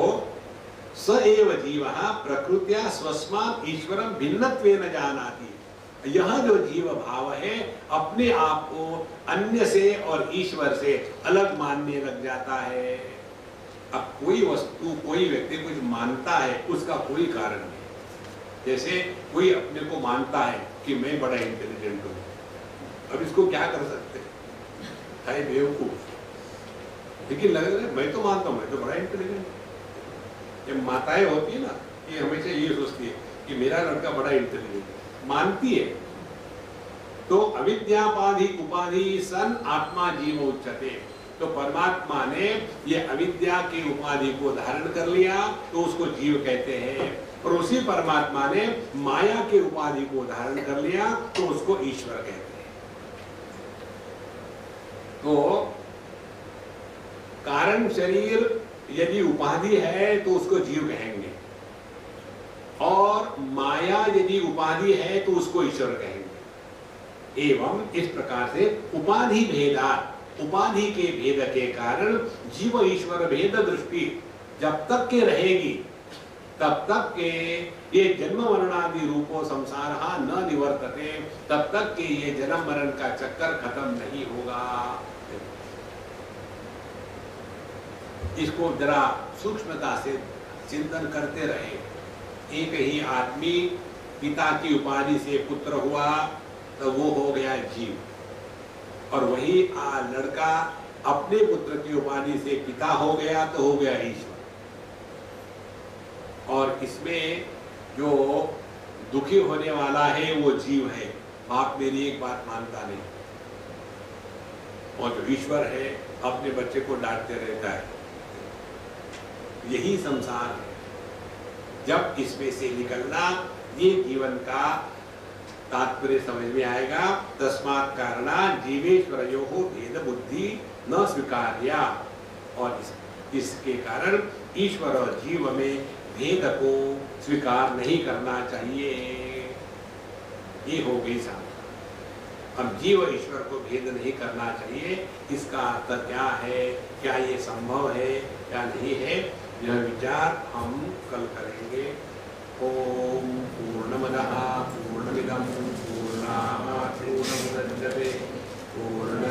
स एव जीवः प्रकृत्या स्वस्मात् ईश्वरं भिन्नत्वेन जानाति। यह जो जीव भाव है अपने आप को अन्य से और ईश्वर से अलग मानने लग जाता है। अब कोई वस्तु, कोई व्यक्ति कुछ मानता है, उसका कोई कारण नहीं। जैसे कोई अपने को मानता है कि मैं बड़ा इंटेलिजेंट हूं, अब इसको क्या कर सकते है बेवकूफ, लेकिन लग रहा है मैं तो मानता हूं मैं तो बड़ा इंटेलिजेंट। ये माताएं होती है ना, ये हमेशा ये सोचती है कि मेरा लड़का बड़ा इंटेलिजेंट, मानती है। तो अविद्यापाधि उपाधि सन आत्मा जीव उच्यते। तो परमात्मा ने ये अविद्या की उपाधि को धारण कर लिया तो उसको जीव कहते हैं, और उसी परमात्मा ने माया के उपाधि को धारण कर लिया तो उसको ईश्वर कहते हैं। तो कारण शरीर यदि उपाधि है तो उसको जीव कहेंगे, और माया यदि उपाधि है तो उसको ईश्वर कहेंगे। एवं इस प्रकार से उपाधि भेदात, उपाधि के भेद के कारण जीव ईश्वर भेद दृष्टि जब तक के रहेगी तब तक के ये जन्म मरणादि रूपो संसार न निवर्तते, तब तक के ये जन्म मरण का चक्कर खत्म नहीं होगा। इसको जरा सूक्ष्मता से चिंतन करते रहे। एक ही आदमी पिता की उपाधि से पुत्र हुआ तो वो हो गया जीव, और वही लड़का अपने पुत्र की उपाधि से पिता हो गया तो हो गया ईश्वर। और इसमें जो दुखी होने वाला है वो जीव है, बाप मेरी एक बात मानता नहीं, और जो ईश्वर है अपने बच्चे को डांटते रहता है। यही संसार है। जब इसमें से निकलना, ये जीवन का तात्पर्य समझ में आएगा। तस्मात् कारणा जीवेश्वरयोः भेद बुद्धि न स्वीकार्या, और इसके कारण ईश्वर और जीव में भेद को स्वीकार नहीं करना चाहिए। ये हो गई साधना। अब जीव ईश्वर को भेद नहीं करना चाहिए, इसका अर्थ क्या है, क्या ये संभव है क्या नहीं है, यह विचार हम कल करेंगे। ओम पूर्णमदः पूर्णमिदं पूर्णात् पूर्णमुदच्यते पूर्ण